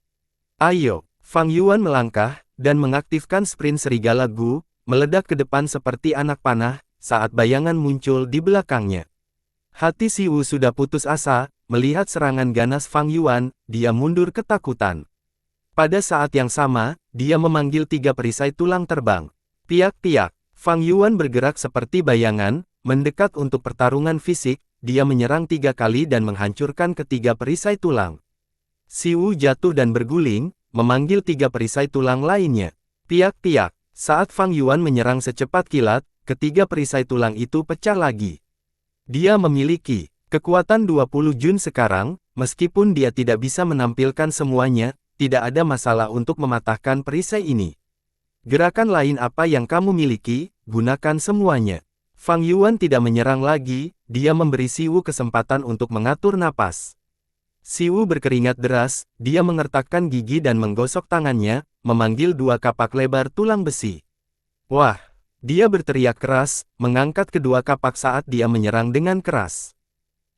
Ayo, Fang Yuan melangkah, dan mengaktifkan sprint serigala Gu, meledak ke depan seperti anak panah, saat bayangan muncul di belakangnya. Hati Siwu sudah putus asa, melihat serangan ganas Fang Yuan, dia mundur ketakutan. Pada saat yang sama, dia memanggil 3 perisai tulang terbang. Piak-piak, Fang Yuan bergerak seperti bayangan, mendekat untuk pertarungan fisik, dia menyerang 3 kali dan menghancurkan ketiga perisai tulang. Siwu jatuh dan berguling, memanggil 3 perisai tulang lainnya. Piak-piak, saat Fang Yuan menyerang secepat kilat, ketiga perisai tulang itu pecah lagi. Dia memiliki kekuatan 20 jun sekarang, meskipun dia tidak bisa menampilkan semuanya, tidak ada masalah untuk mematahkan perisai ini. Gerakan lain apa yang kamu miliki, gunakan semuanya. Fang Yuan tidak menyerang lagi, dia memberi Siwu kesempatan untuk mengatur napas. Siwu berkeringat deras, dia mengertakkan gigi dan menggosok tangannya, memanggil 2 kapak lebar tulang besi. Wah! Dia berteriak keras, mengangkat kedua kapak saat dia menyerang dengan keras.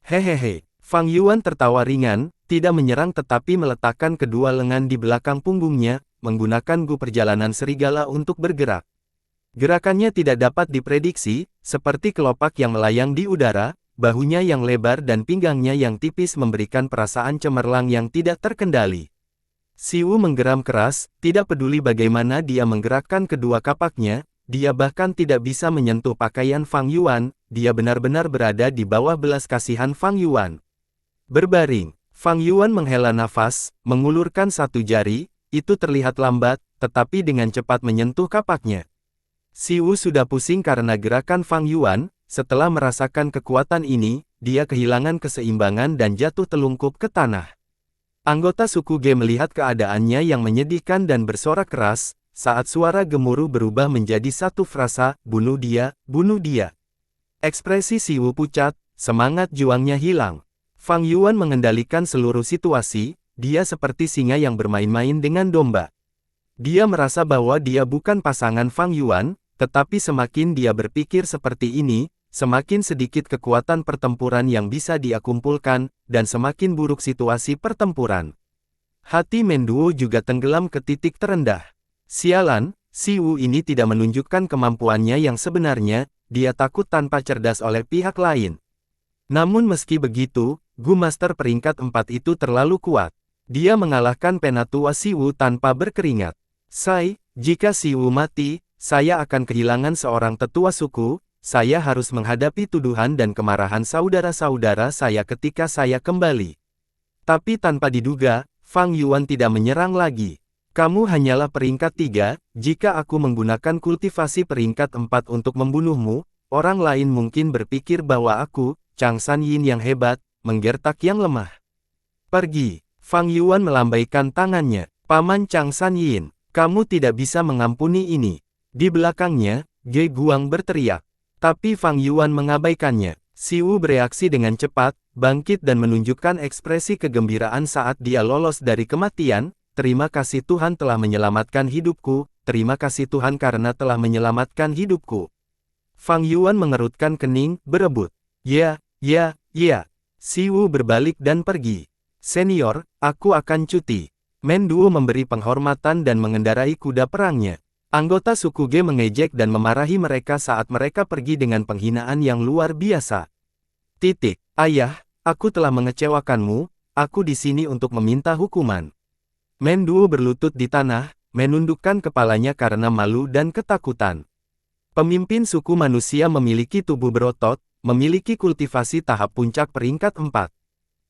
Hehehe, Fang Yuan tertawa ringan, tidak menyerang tetapi meletakkan kedua lengan di belakang punggungnya, menggunakan Gu perjalanan serigala untuk bergerak. Gerakannya tidak dapat diprediksi, seperti kelopak yang melayang di udara, bahunya yang lebar dan pinggangnya yang tipis memberikan perasaan cemerlang yang tidak terkendali. Siwu menggeram keras, tidak peduli bagaimana dia menggerakkan kedua kapaknya, dia bahkan tidak bisa menyentuh pakaian Fang Yuan, dia benar-benar berada di bawah belas kasihan Fang Yuan. Berbaring, Fang Yuan menghela nafas, mengulurkan satu jari, itu terlihat lambat, tetapi dengan cepat menyentuh kapaknya. Siwu sudah pusing karena gerakan Fang Yuan, setelah merasakan kekuatan ini, dia kehilangan keseimbangan dan jatuh telungkup ke tanah. Anggota suku Ge melihat keadaannya yang menyedihkan dan bersorak keras, saat suara gemuruh berubah menjadi satu frasa, bunuh dia, bunuh dia. Ekspresi Siwu pucat, semangat juangnya hilang. Fang Yuan mengendalikan seluruh situasi, dia seperti singa yang bermain-main dengan domba. Dia merasa bahwa dia bukan pasangan Fang Yuan, tetapi semakin dia berpikir seperti ini, semakin sedikit kekuatan pertempuran yang bisa dia kumpulkan, dan semakin buruk situasi pertempuran. Hati Menduo juga tenggelam ke titik terendah. Sialan, Siwu ini tidak menunjukkan kemampuannya yang sebenarnya, dia takut tanpa cerdas oleh pihak lain. Namun meski begitu, Gu Master peringkat 4 itu terlalu kuat. Dia mengalahkan penatua Siwu tanpa berkeringat. Jika Siwu mati, saya akan kehilangan seorang tetua suku, saya harus menghadapi tuduhan dan kemarahan saudara-saudara saya ketika saya kembali. Tapi tanpa diduga, Fang Yuan tidak menyerang lagi. Kamu hanyalah peringkat 3, jika aku menggunakan kultivasi peringkat 4 untuk membunuhmu, orang lain mungkin berpikir bahwa aku, Chang San Yin yang hebat, menggertak yang lemah. Pergi. Fang Yuan melambaikan tangannya. Paman Chang San Yin, kamu tidak bisa mengampuni ini. Di belakangnya, Ge Guang berteriak. Tapi Fang Yuan mengabaikannya. Siwu bereaksi dengan cepat, bangkit dan menunjukkan ekspresi kegembiraan saat dia lolos dari kematian. Terima kasih Tuhan telah menyelamatkan hidupku, terima kasih Tuhan karena telah menyelamatkan hidupku. Fang Yuan mengerutkan kening, berebut. Ya. Siwu berbalik dan pergi. Senior, aku akan cuti. Menduo memberi penghormatan dan mengendarai kuda perangnya. Anggota suku Ge mengejek dan memarahi mereka saat mereka pergi dengan penghinaan yang luar biasa. Ayah, aku telah mengecewakanmu, aku di sini untuk meminta hukuman. Menduo berlutut di tanah, menundukkan kepalanya karena malu dan ketakutan. Pemimpin suku manusia memiliki tubuh berotot, memiliki kultivasi tahap puncak peringkat 4.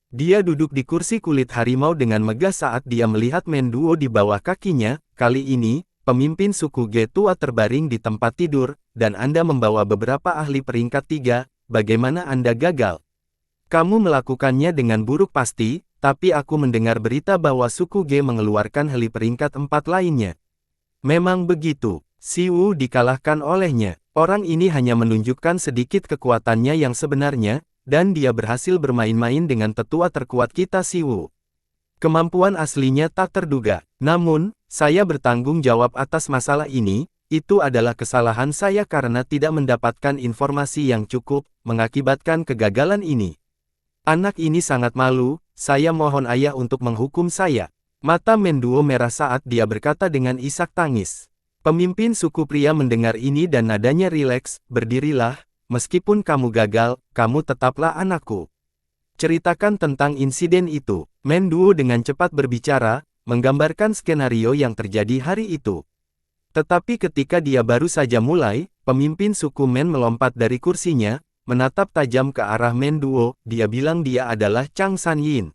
Dia duduk di kursi kulit harimau dengan megah saat dia melihat Menduo di bawah kakinya. Kali ini, pemimpin suku Ge tua terbaring di tempat tidur, dan Anda membawa beberapa ahli peringkat 3, bagaimana Anda gagal? Kamu melakukannya dengan buruk pasti, tapi aku mendengar berita bahwa suku Ge mengeluarkan ahli peringkat 4 lainnya. Memang begitu, Siwu dikalahkan olehnya. Orang ini hanya menunjukkan sedikit kekuatannya yang sebenarnya, dan dia berhasil bermain-main dengan tetua terkuat kita Siwu. Kemampuan aslinya tak terduga. Namun, saya bertanggung jawab atas masalah ini, itu adalah kesalahan saya karena tidak mendapatkan informasi yang cukup, mengakibatkan kegagalan ini. Anak ini sangat malu, saya mohon ayah untuk menghukum saya. Mata Menduo merah saat dia berkata dengan isak tangis. Pemimpin suku pria mendengar ini dan nadanya rileks, berdirilah, meskipun kamu gagal, kamu tetaplah anakku. Ceritakan tentang insiden itu. Menduo dengan cepat berbicara, menggambarkan skenario yang terjadi hari itu. Tetapi ketika dia baru saja mulai, pemimpin suku Men melompat dari kursinya, menatap tajam ke arah Menduo, dia bilang dia adalah Chang San Yin.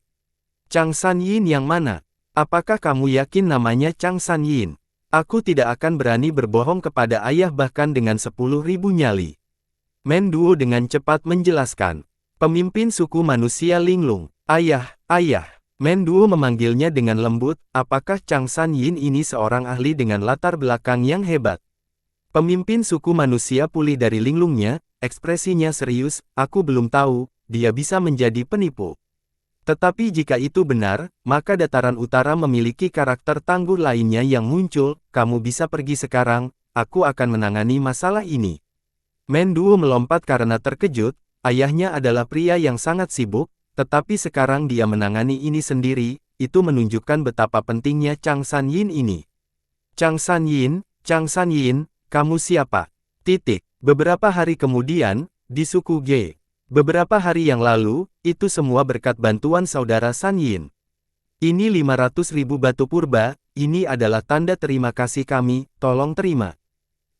Chang San Yin yang mana? Apakah kamu yakin namanya Chang San Yin? Aku tidak akan berani berbohong kepada ayah bahkan dengan 10.000 nyali. Menduo dengan cepat menjelaskan. Pemimpin suku manusia linglung. Ayah. Menduo memanggilnya dengan lembut, apakah Chang San Yin ini seorang ahli dengan latar belakang yang hebat? Pemimpin suku manusia pulih dari linglungnya, ekspresinya serius, aku belum tahu, dia bisa menjadi penipu. Tetapi jika itu benar, maka dataran utara memiliki karakter tangguh lainnya yang muncul, kamu bisa pergi sekarang, aku akan menangani masalah ini. Menduo melompat karena terkejut, ayahnya adalah pria yang sangat sibuk, tetapi sekarang dia menangani ini sendiri, itu menunjukkan betapa pentingnya Chang San Yin ini. Chang San Yin, kamu siapa? Titik. Beberapa hari kemudian, di suku Ge. Beberapa hari yang lalu, itu semua berkat bantuan saudara San Yin. Ini 500.000 batu purba, ini adalah tanda terima kasih kami, tolong terima.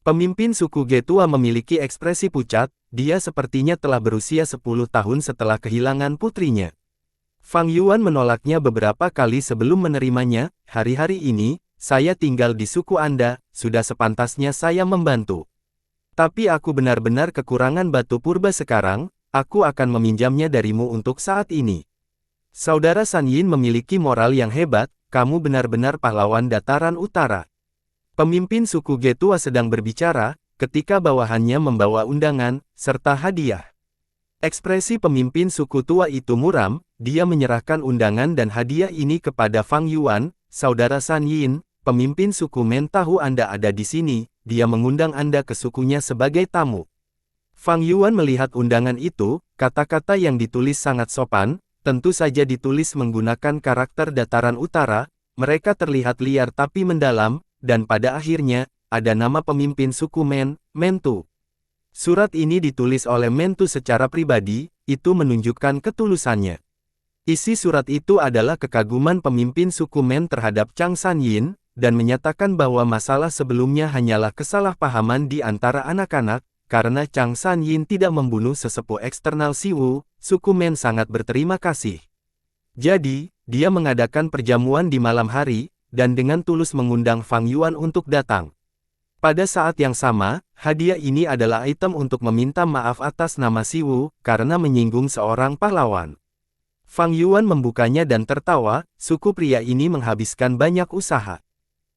Pemimpin suku Ge tua memiliki ekspresi pucat, dia sepertinya telah berusia 10 tahun setelah kehilangan putrinya. Fang Yuan menolaknya beberapa kali sebelum menerimanya, hari-hari ini, saya tinggal di suku Anda, sudah sepantasnya saya membantu. Tapi aku benar-benar kekurangan batu purba sekarang, aku akan meminjamnya darimu untuk saat ini. Saudara San Yin memiliki moral yang hebat, kamu benar-benar pahlawan dataran utara. Pemimpin suku Ge tua sedang berbicara, ketika bawahannya membawa undangan, serta hadiah. Ekspresi pemimpin suku tua itu muram, dia menyerahkan undangan dan hadiah ini kepada Fang Yuan, saudara San Yin, pemimpin suku Men tahu Anda ada di sini, dia mengundang Anda ke sukunya sebagai tamu. Fang Yuan melihat undangan itu, kata-kata yang ditulis sangat sopan, tentu saja ditulis menggunakan karakter dataran utara, mereka terlihat liar tapi mendalam, dan pada akhirnya, ada nama pemimpin suku Men, Mentu. Surat ini ditulis oleh Mentu secara pribadi, itu menunjukkan ketulusannya. Isi surat itu adalah kekaguman pemimpin suku Men terhadap Chang San Yin, dan menyatakan bahwa masalah sebelumnya hanyalah kesalahpahaman di antara anak-anak, karena Chang San Yin tidak membunuh sesepuh eksternal Siwu, suku Men sangat berterima kasih. Jadi, dia mengadakan perjamuan di malam hari, dan dengan tulus mengundang Fang Yuan untuk datang. Pada saat yang sama, hadiah ini adalah item untuk meminta maaf atas nama Siwu, karena menyinggung seorang pahlawan. Fang Yuan membukanya dan tertawa, suku pria ini menghabiskan banyak usaha.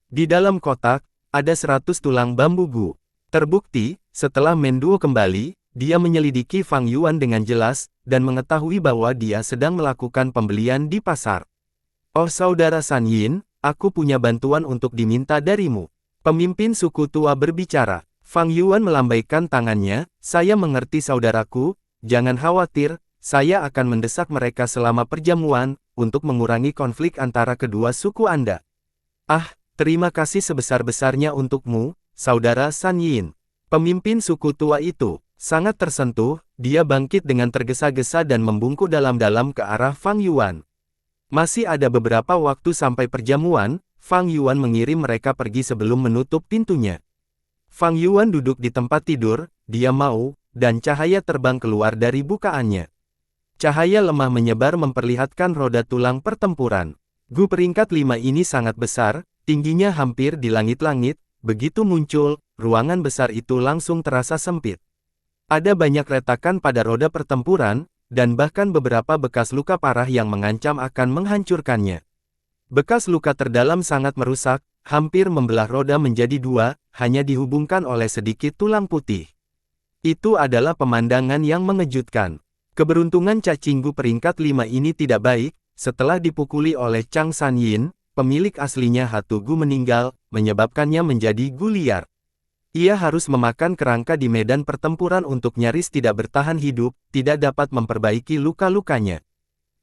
Di dalam kotak, ada 100 tulang bambu gu. Terbukti, setelah Menduo kembali, dia menyelidiki Fang Yuan dengan jelas, dan mengetahui bahwa dia sedang melakukan pembelian di pasar. Oh saudara San Yin, aku punya bantuan untuk diminta darimu. Pemimpin suku tua berbicara. Fang Yuan melambaikan tangannya, saya mengerti saudaraku, jangan khawatir, saya akan mendesak mereka selama perjamuan, untuk mengurangi konflik antara kedua suku Anda. Ah, terima kasih sebesar-besarnya untukmu, saudara San Yin. Pemimpin suku tua itu sangat tersentuh, dia bangkit dengan tergesa-gesa dan membungkuk dalam-dalam ke arah Fang Yuan. Masih ada beberapa waktu sampai perjamuan, Fang Yuan mengirim mereka pergi sebelum menutup pintunya. Fang Yuan duduk di tempat tidur, dia mau, dan cahaya terbang keluar dari bukaannya. Cahaya lemah menyebar memperlihatkan roda tulang pertempuran. Gu peringkat 5 ini sangat besar, tingginya hampir di langit-langit, begitu muncul, ruangan besar itu langsung terasa sempit. Ada banyak retakan pada roda pertempuran, dan bahkan beberapa bekas luka parah yang mengancam akan menghancurkannya. Bekas luka terdalam sangat merusak, hampir membelah roda menjadi dua, hanya dihubungkan oleh sedikit tulang putih. Itu adalah pemandangan yang mengejutkan. Keberuntungan cacing Gu peringkat 5 ini tidak baik, setelah dipukuli oleh Chang San Yin, pemilik aslinya Hatu Gu meninggal, menyebabkannya menjadi Gu liar. Ia harus memakan kerangka di medan pertempuran untuk nyaris tidak bertahan hidup, tidak dapat memperbaiki luka-lukanya.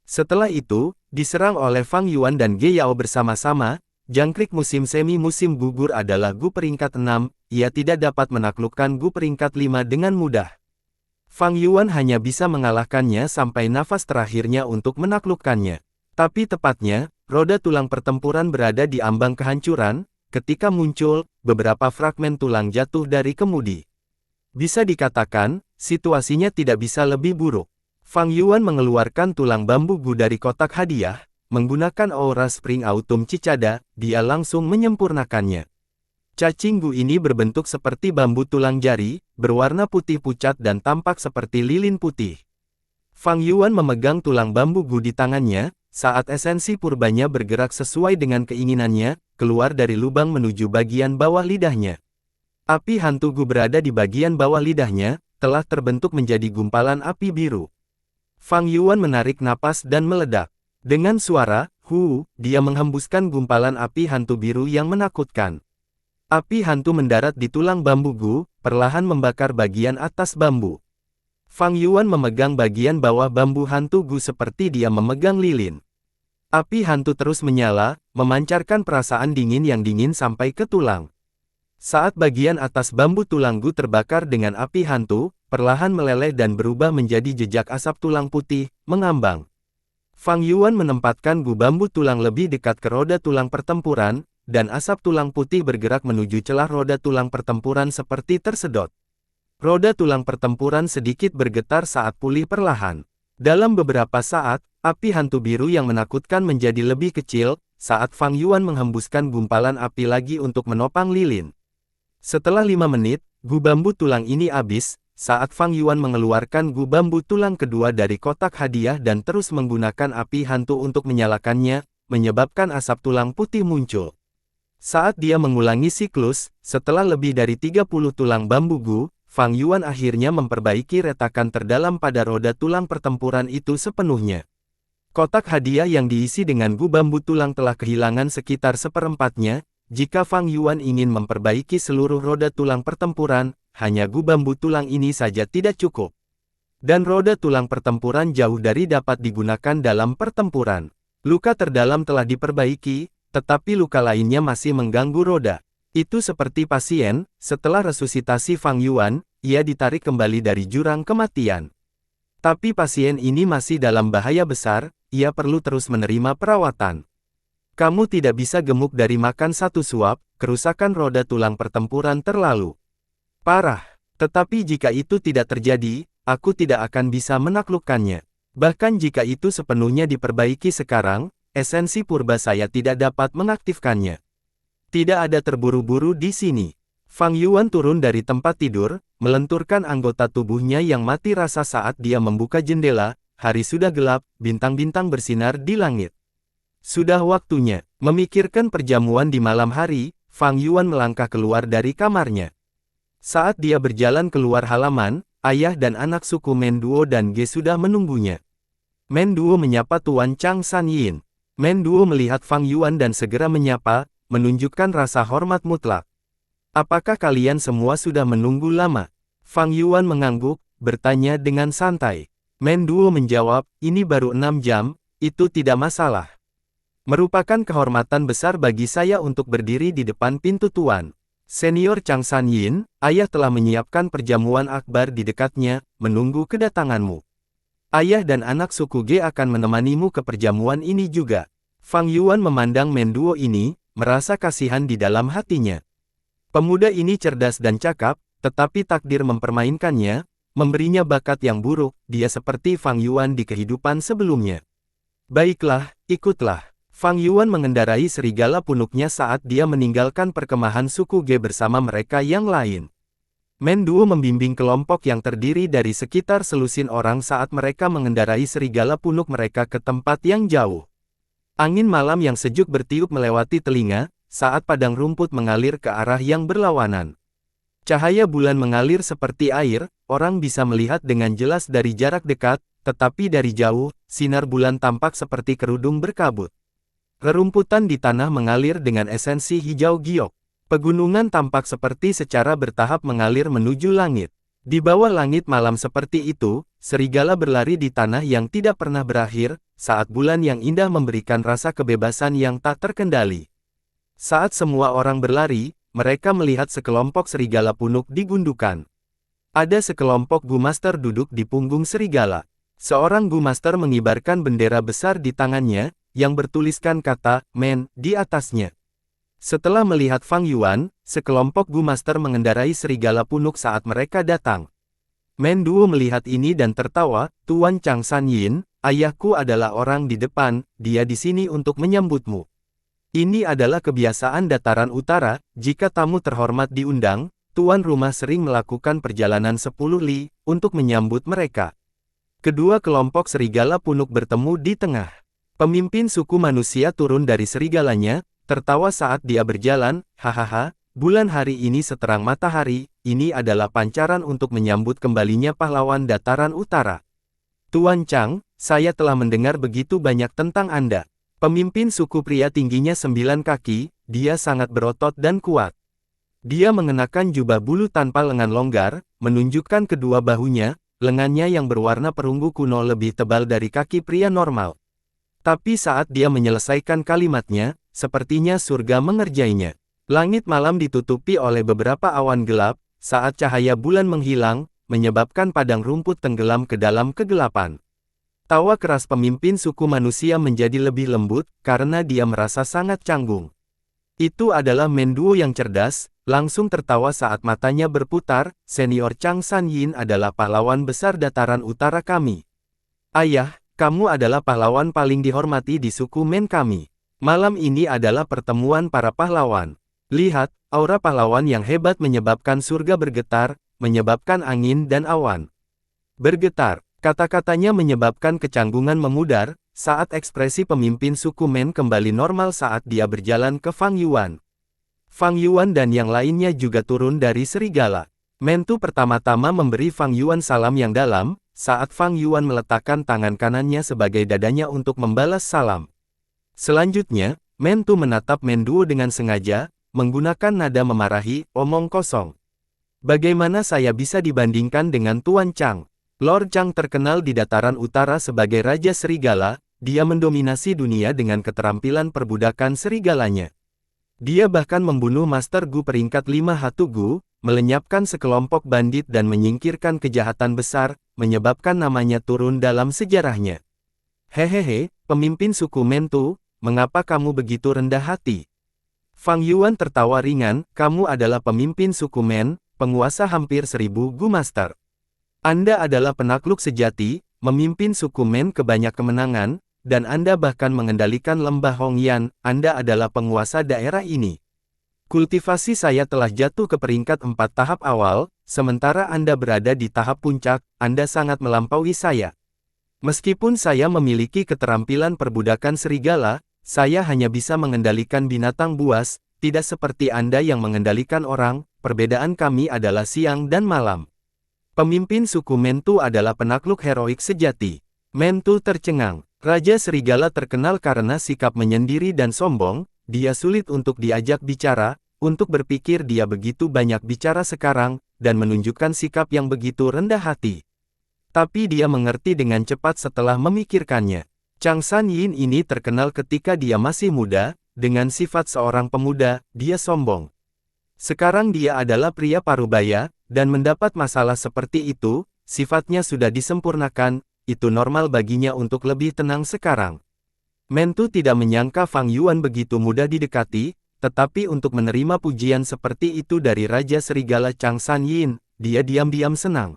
Setelah itu, diserang oleh Fang Yuan dan Ge Yao bersama-sama, jangkrik musim semi-musim gugur adalah Gu peringkat 6, ia tidak dapat menaklukkan Gu peringkat 5 dengan mudah. Fang Yuan hanya bisa mengalahkannya sampai nafas terakhirnya untuk menaklukkannya. Tapi tepatnya, roda tulang pertempuran berada di ambang kehancuran, ketika muncul, beberapa fragmen tulang jatuh dari kemudi. Bisa dikatakan, situasinya tidak bisa lebih buruk. Fang Yuan mengeluarkan tulang bambu Gu dari kotak hadiah, menggunakan aura Spring Autumn Cicada, dia langsung menyempurnakannya. Cacing Gu ini berbentuk seperti bambu tulang jari, berwarna putih pucat dan tampak seperti lilin putih. Fang Yuan memegang tulang bambu Gu di tangannya, saat esensi purbanya bergerak sesuai dengan keinginannya, keluar dari lubang menuju bagian bawah lidahnya. Api hantu Gu berada di bagian bawah lidahnya, telah terbentuk menjadi gumpalan api biru. Fang Yuan menarik napas dan meledak. Dengan suara, "Hu", dia menghembuskan gumpalan api hantu biru yang menakutkan. Api hantu mendarat di tulang bambu Gu, perlahan membakar bagian atas bambu. Fang Yuan memegang bagian bawah bambu hantu Gu seperti dia memegang lilin. Api hantu terus menyala, memancarkan perasaan dingin yang dingin sampai ke tulang. Saat bagian atas bambu tulang Gu terbakar dengan api hantu, perlahan meleleh dan berubah menjadi jejak asap tulang putih, mengambang. Fang Yuan menempatkan Gu bambu tulang lebih dekat ke roda tulang pertempuran, dan asap tulang putih bergerak menuju celah roda tulang pertempuran seperti tersedot. Roda tulang pertempuran sedikit bergetar saat pulih perlahan. Dalam beberapa saat, api hantu biru yang menakutkan menjadi lebih kecil, saat Fang Yuan menghembuskan gumpalan api lagi untuk menopang lilin. Setelah 5 menit, Gu bambu tulang ini habis, saat Fang Yuan mengeluarkan Gu bambu tulang kedua dari kotak hadiah dan terus menggunakan api hantu untuk menyalakannya, menyebabkan asap tulang putih muncul. Saat dia mengulangi siklus, setelah lebih dari 30 tulang bambu Gu, Fang Yuan akhirnya memperbaiki retakan terdalam pada roda tulang pertempuran itu sepenuhnya. Kotak hadiah yang diisi dengan Gu bambu tulang telah kehilangan sekitar seperempatnya. Jika Fang Yuan ingin memperbaiki seluruh roda tulang pertempuran, hanya Gu bambu tulang ini saja tidak cukup. Dan roda tulang pertempuran jauh dari dapat digunakan dalam pertempuran. Luka terdalam telah diperbaiki, tetapi luka lainnya masih mengganggu roda. Itu seperti pasien, setelah resusitasi Fang Yuan, ia ditarik kembali dari jurang kematian. Tapi pasien ini masih dalam bahaya besar, ia perlu terus menerima perawatan. Kamu tidak bisa gemuk dari makan satu suap, kerusakan roda tulang pertempuran terlalu parah. Tetapi jika itu tidak terjadi, aku tidak akan bisa menaklukkannya. Bahkan jika itu sepenuhnya diperbaiki sekarang, esensi purba saya tidak dapat mengaktifkannya. Tidak ada terburu-buru di sini. Fang Yuan turun dari tempat tidur, melenturkan anggota tubuhnya yang mati rasa saat dia membuka jendela. Hari sudah gelap, bintang-bintang bersinar di langit. Sudah waktunya. Memikirkan perjamuan di malam hari, Fang Yuan melangkah keluar dari kamarnya. Saat dia berjalan keluar halaman, ayah dan anak suku Menduo dan Ge sudah menunggunya. Menduo menyapa Tuan Chang San Yin. Menduo melihat Fang Yuan dan segera menyapa, menunjukkan rasa hormat mutlak. Apakah kalian semua sudah menunggu lama? Fang Yuan mengangguk, bertanya dengan santai. Menduo menjawab, ini baru 6 jam, itu tidak masalah. Merupakan kehormatan besar bagi saya untuk berdiri di depan pintu Tuan Senior Chang San Yin, ayah telah menyiapkan perjamuan akbar di dekatnya, menunggu kedatanganmu. Ayah dan anak suku Ge akan menemanimu ke perjamuan ini juga. Fang Yuan memandang Menduo ini, merasa kasihan di dalam hatinya. Pemuda ini cerdas dan cakap, tetapi takdir mempermainkannya, memberinya bakat yang buruk, dia seperti Fang Yuan di kehidupan sebelumnya. Baiklah, ikutlah. Fang Yuan mengendarai serigala punuknya saat dia meninggalkan perkemahan suku Ge bersama mereka yang lain. Menduo membimbing kelompok yang terdiri dari sekitar selusin orang saat mereka mengendarai serigala punuk mereka ke tempat yang jauh. Angin malam yang sejuk bertiup melewati telinga, saat padang rumput mengalir ke arah yang berlawanan. Cahaya bulan mengalir seperti air, orang bisa melihat dengan jelas dari jarak dekat, tetapi dari jauh, sinar bulan tampak seperti kerudung berkabut. Rerumputan di tanah mengalir dengan esensi hijau giok. Pegunungan tampak seperti secara bertahap mengalir menuju langit. Di bawah langit malam seperti itu, serigala berlari di tanah yang tidak pernah berakhir, saat bulan yang indah memberikan rasa kebebasan yang tak terkendali. Saat semua orang berlari, mereka melihat sekelompok serigala punuk di gundukan. Ada sekelompok Gu Master duduk di punggung serigala. Seorang Gu Master mengibarkan bendera besar di tangannya, yang bertuliskan kata, Men, di atasnya. Setelah melihat Fang Yuan, sekelompok Gu Master mengendarai serigala punuk saat mereka datang. Menduo melihat ini dan tertawa, Tuan Chang San Yin, ayahku adalah orang di depan, dia di sini untuk menyambutmu. Ini adalah kebiasaan dataran utara, jika tamu terhormat diundang, tuan rumah sering melakukan perjalanan 10 li, untuk menyambut mereka. Kedua kelompok serigala punuk bertemu di tengah. Pemimpin suku manusia turun dari serigalanya, tertawa saat dia berjalan, hahaha, bulan hari ini seterang matahari, ini adalah pancaran untuk menyambut kembalinya pahlawan dataran utara. Tuan Chang, saya telah mendengar begitu banyak tentang Anda. Pemimpin suku pria tingginya 9 kaki, dia sangat berotot dan kuat. Dia mengenakan jubah bulu tanpa lengan longgar, menunjukkan kedua bahunya, lengannya yang berwarna perunggu kuno lebih tebal dari kaki pria normal. Tapi saat dia menyelesaikan kalimatnya, sepertinya surga mengerjainya. Langit malam ditutupi oleh beberapa awan gelap, saat cahaya bulan menghilang, menyebabkan padang rumput tenggelam ke dalam kegelapan. Tawa keras pemimpin suku manusia menjadi lebih lembut, karena dia merasa sangat canggung. Itu adalah Menduo yang cerdas, langsung tertawa saat matanya berputar. Senior Chang San Yin adalah pahlawan besar dataran utara kami. Ayah, kamu adalah pahlawan paling dihormati di suku Men kami. Malam ini adalah pertemuan para pahlawan. Lihat, aura pahlawan yang hebat menyebabkan surga bergetar, menyebabkan angin dan awan bergetar. Kata-katanya menyebabkan kecanggungan memudar, saat ekspresi pemimpin suku Men kembali normal saat dia berjalan ke Fang Yuan. Fang Yuan dan yang lainnya juga turun dari serigala. Mentu pertama-tama memberi Fang Yuan salam yang dalam, saat Fang Yuan meletakkan tangan kanannya sebagai dadanya untuk membalas salam. Selanjutnya, Mentu menatap Menduo dengan sengaja, menggunakan nada memarahi, omong kosong. Bagaimana saya bisa dibandingkan dengan Tuan Chang? Lord Chang terkenal di dataran utara sebagai Raja Serigala, dia mendominasi dunia dengan keterampilan perbudakan serigalanya. Dia bahkan membunuh Master Gu peringkat 5 Hatu Gu, melenyapkan sekelompok bandit dan menyingkirkan kejahatan besar, menyebabkan namanya turun dalam sejarahnya. Hehehe, pemimpin suku Mentu, mengapa kamu begitu rendah hati? Fang Yuan tertawa ringan, kamu adalah pemimpin suku Men, penguasa hampir 1000 Gu Master. Anda adalah penakluk sejati, memimpin suku Men ke banyak kemenangan, dan Anda bahkan mengendalikan lembah Hongyan, Anda adalah penguasa daerah ini. Kultivasi saya telah jatuh ke peringkat 4 tahap awal, sementara Anda berada di tahap puncak, Anda sangat melampaui saya. Meskipun saya memiliki keterampilan perbudakan serigala, saya hanya bisa mengendalikan binatang buas, tidak seperti Anda yang mengendalikan orang, perbedaan kami adalah siang dan malam. Pemimpin suku Mentu adalah penakluk heroik sejati. Mentu tercengang. Raja Serigala terkenal karena sikap menyendiri dan sombong, dia sulit untuk diajak bicara, untuk berpikir dia begitu banyak bicara sekarang, dan menunjukkan sikap yang begitu rendah hati. Tapi dia mengerti dengan cepat setelah memikirkannya. Chang San Yin ini terkenal ketika dia masih muda, dengan sifat seorang pemuda, dia sombong. Sekarang dia adalah pria parubaya, dan mendapat masalah seperti itu, sifatnya sudah disempurnakan, itu normal baginya untuk lebih tenang sekarang. Mentu tidak menyangka Fang Yuan begitu mudah didekati, tetapi untuk menerima pujian seperti itu dari Raja Serigala Chang San Yin, dia diam-diam senang.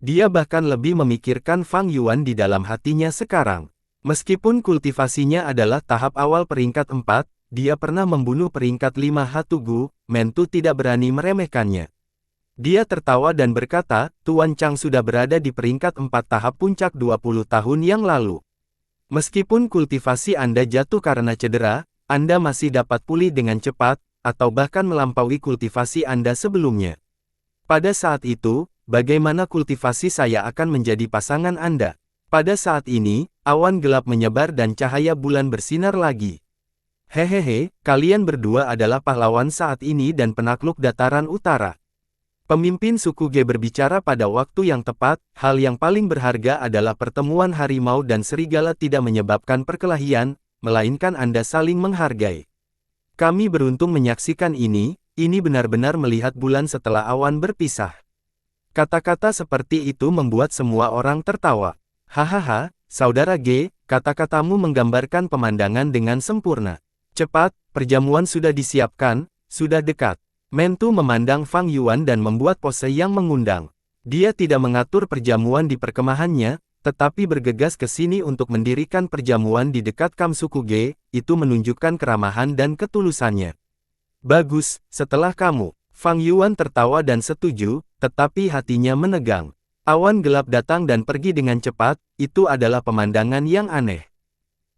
Dia bahkan lebih memikirkan Fang Yuan di dalam hatinya sekarang. Meskipun kultivasinya adalah tahap awal peringkat 4, dia pernah membunuh peringkat 5 Hatu Gu, Mentu tidak berani meremehkannya. Dia tertawa dan berkata, Tuan Chang sudah berada di peringkat 4 tahap puncak 20 tahun yang lalu. Meskipun kultivasi Anda jatuh karena cedera, Anda masih dapat pulih dengan cepat, atau bahkan melampaui kultivasi Anda sebelumnya. Pada saat itu, bagaimana kultivasi saya akan menjadi pasangan Anda? Pada saat ini, awan gelap menyebar dan cahaya bulan bersinar lagi. Hehehe, kalian berdua adalah pahlawan saat ini dan penakluk dataran utara. Pemimpin suku Ge berbicara pada waktu yang tepat, hal yang paling berharga adalah pertemuan harimau dan serigala tidak menyebabkan perkelahian, melainkan Anda saling menghargai. Kami beruntung menyaksikan ini benar-benar melihat bulan setelah awan berpisah. Kata-kata seperti itu membuat semua orang tertawa. Hahaha, saudara Ge, kata-katamu menggambarkan pemandangan dengan sempurna. Cepat, perjamuan sudah disiapkan, sudah dekat. Mentu memandang Fang Yuan dan membuat pose yang mengundang. Dia tidak mengatur perjamuan di perkemahannya, tetapi bergegas ke sini untuk mendirikan perjamuan di dekat kamp suku Ge, itu menunjukkan keramahan dan ketulusannya. Bagus, setelah kamu. Fang Yuan tertawa dan setuju, tetapi hatinya menegang. Awan gelap datang dan pergi dengan cepat, itu adalah pemandangan yang aneh.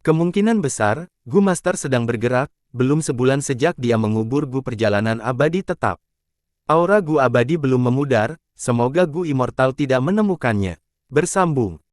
Kemungkinan besar, Gu Master sedang bergerak, belum sebulan sejak dia mengubur Gu perjalanan abadi tetap. Aura Gu abadi belum memudar, semoga Gu immortal tidak menemukannya. Bersambung.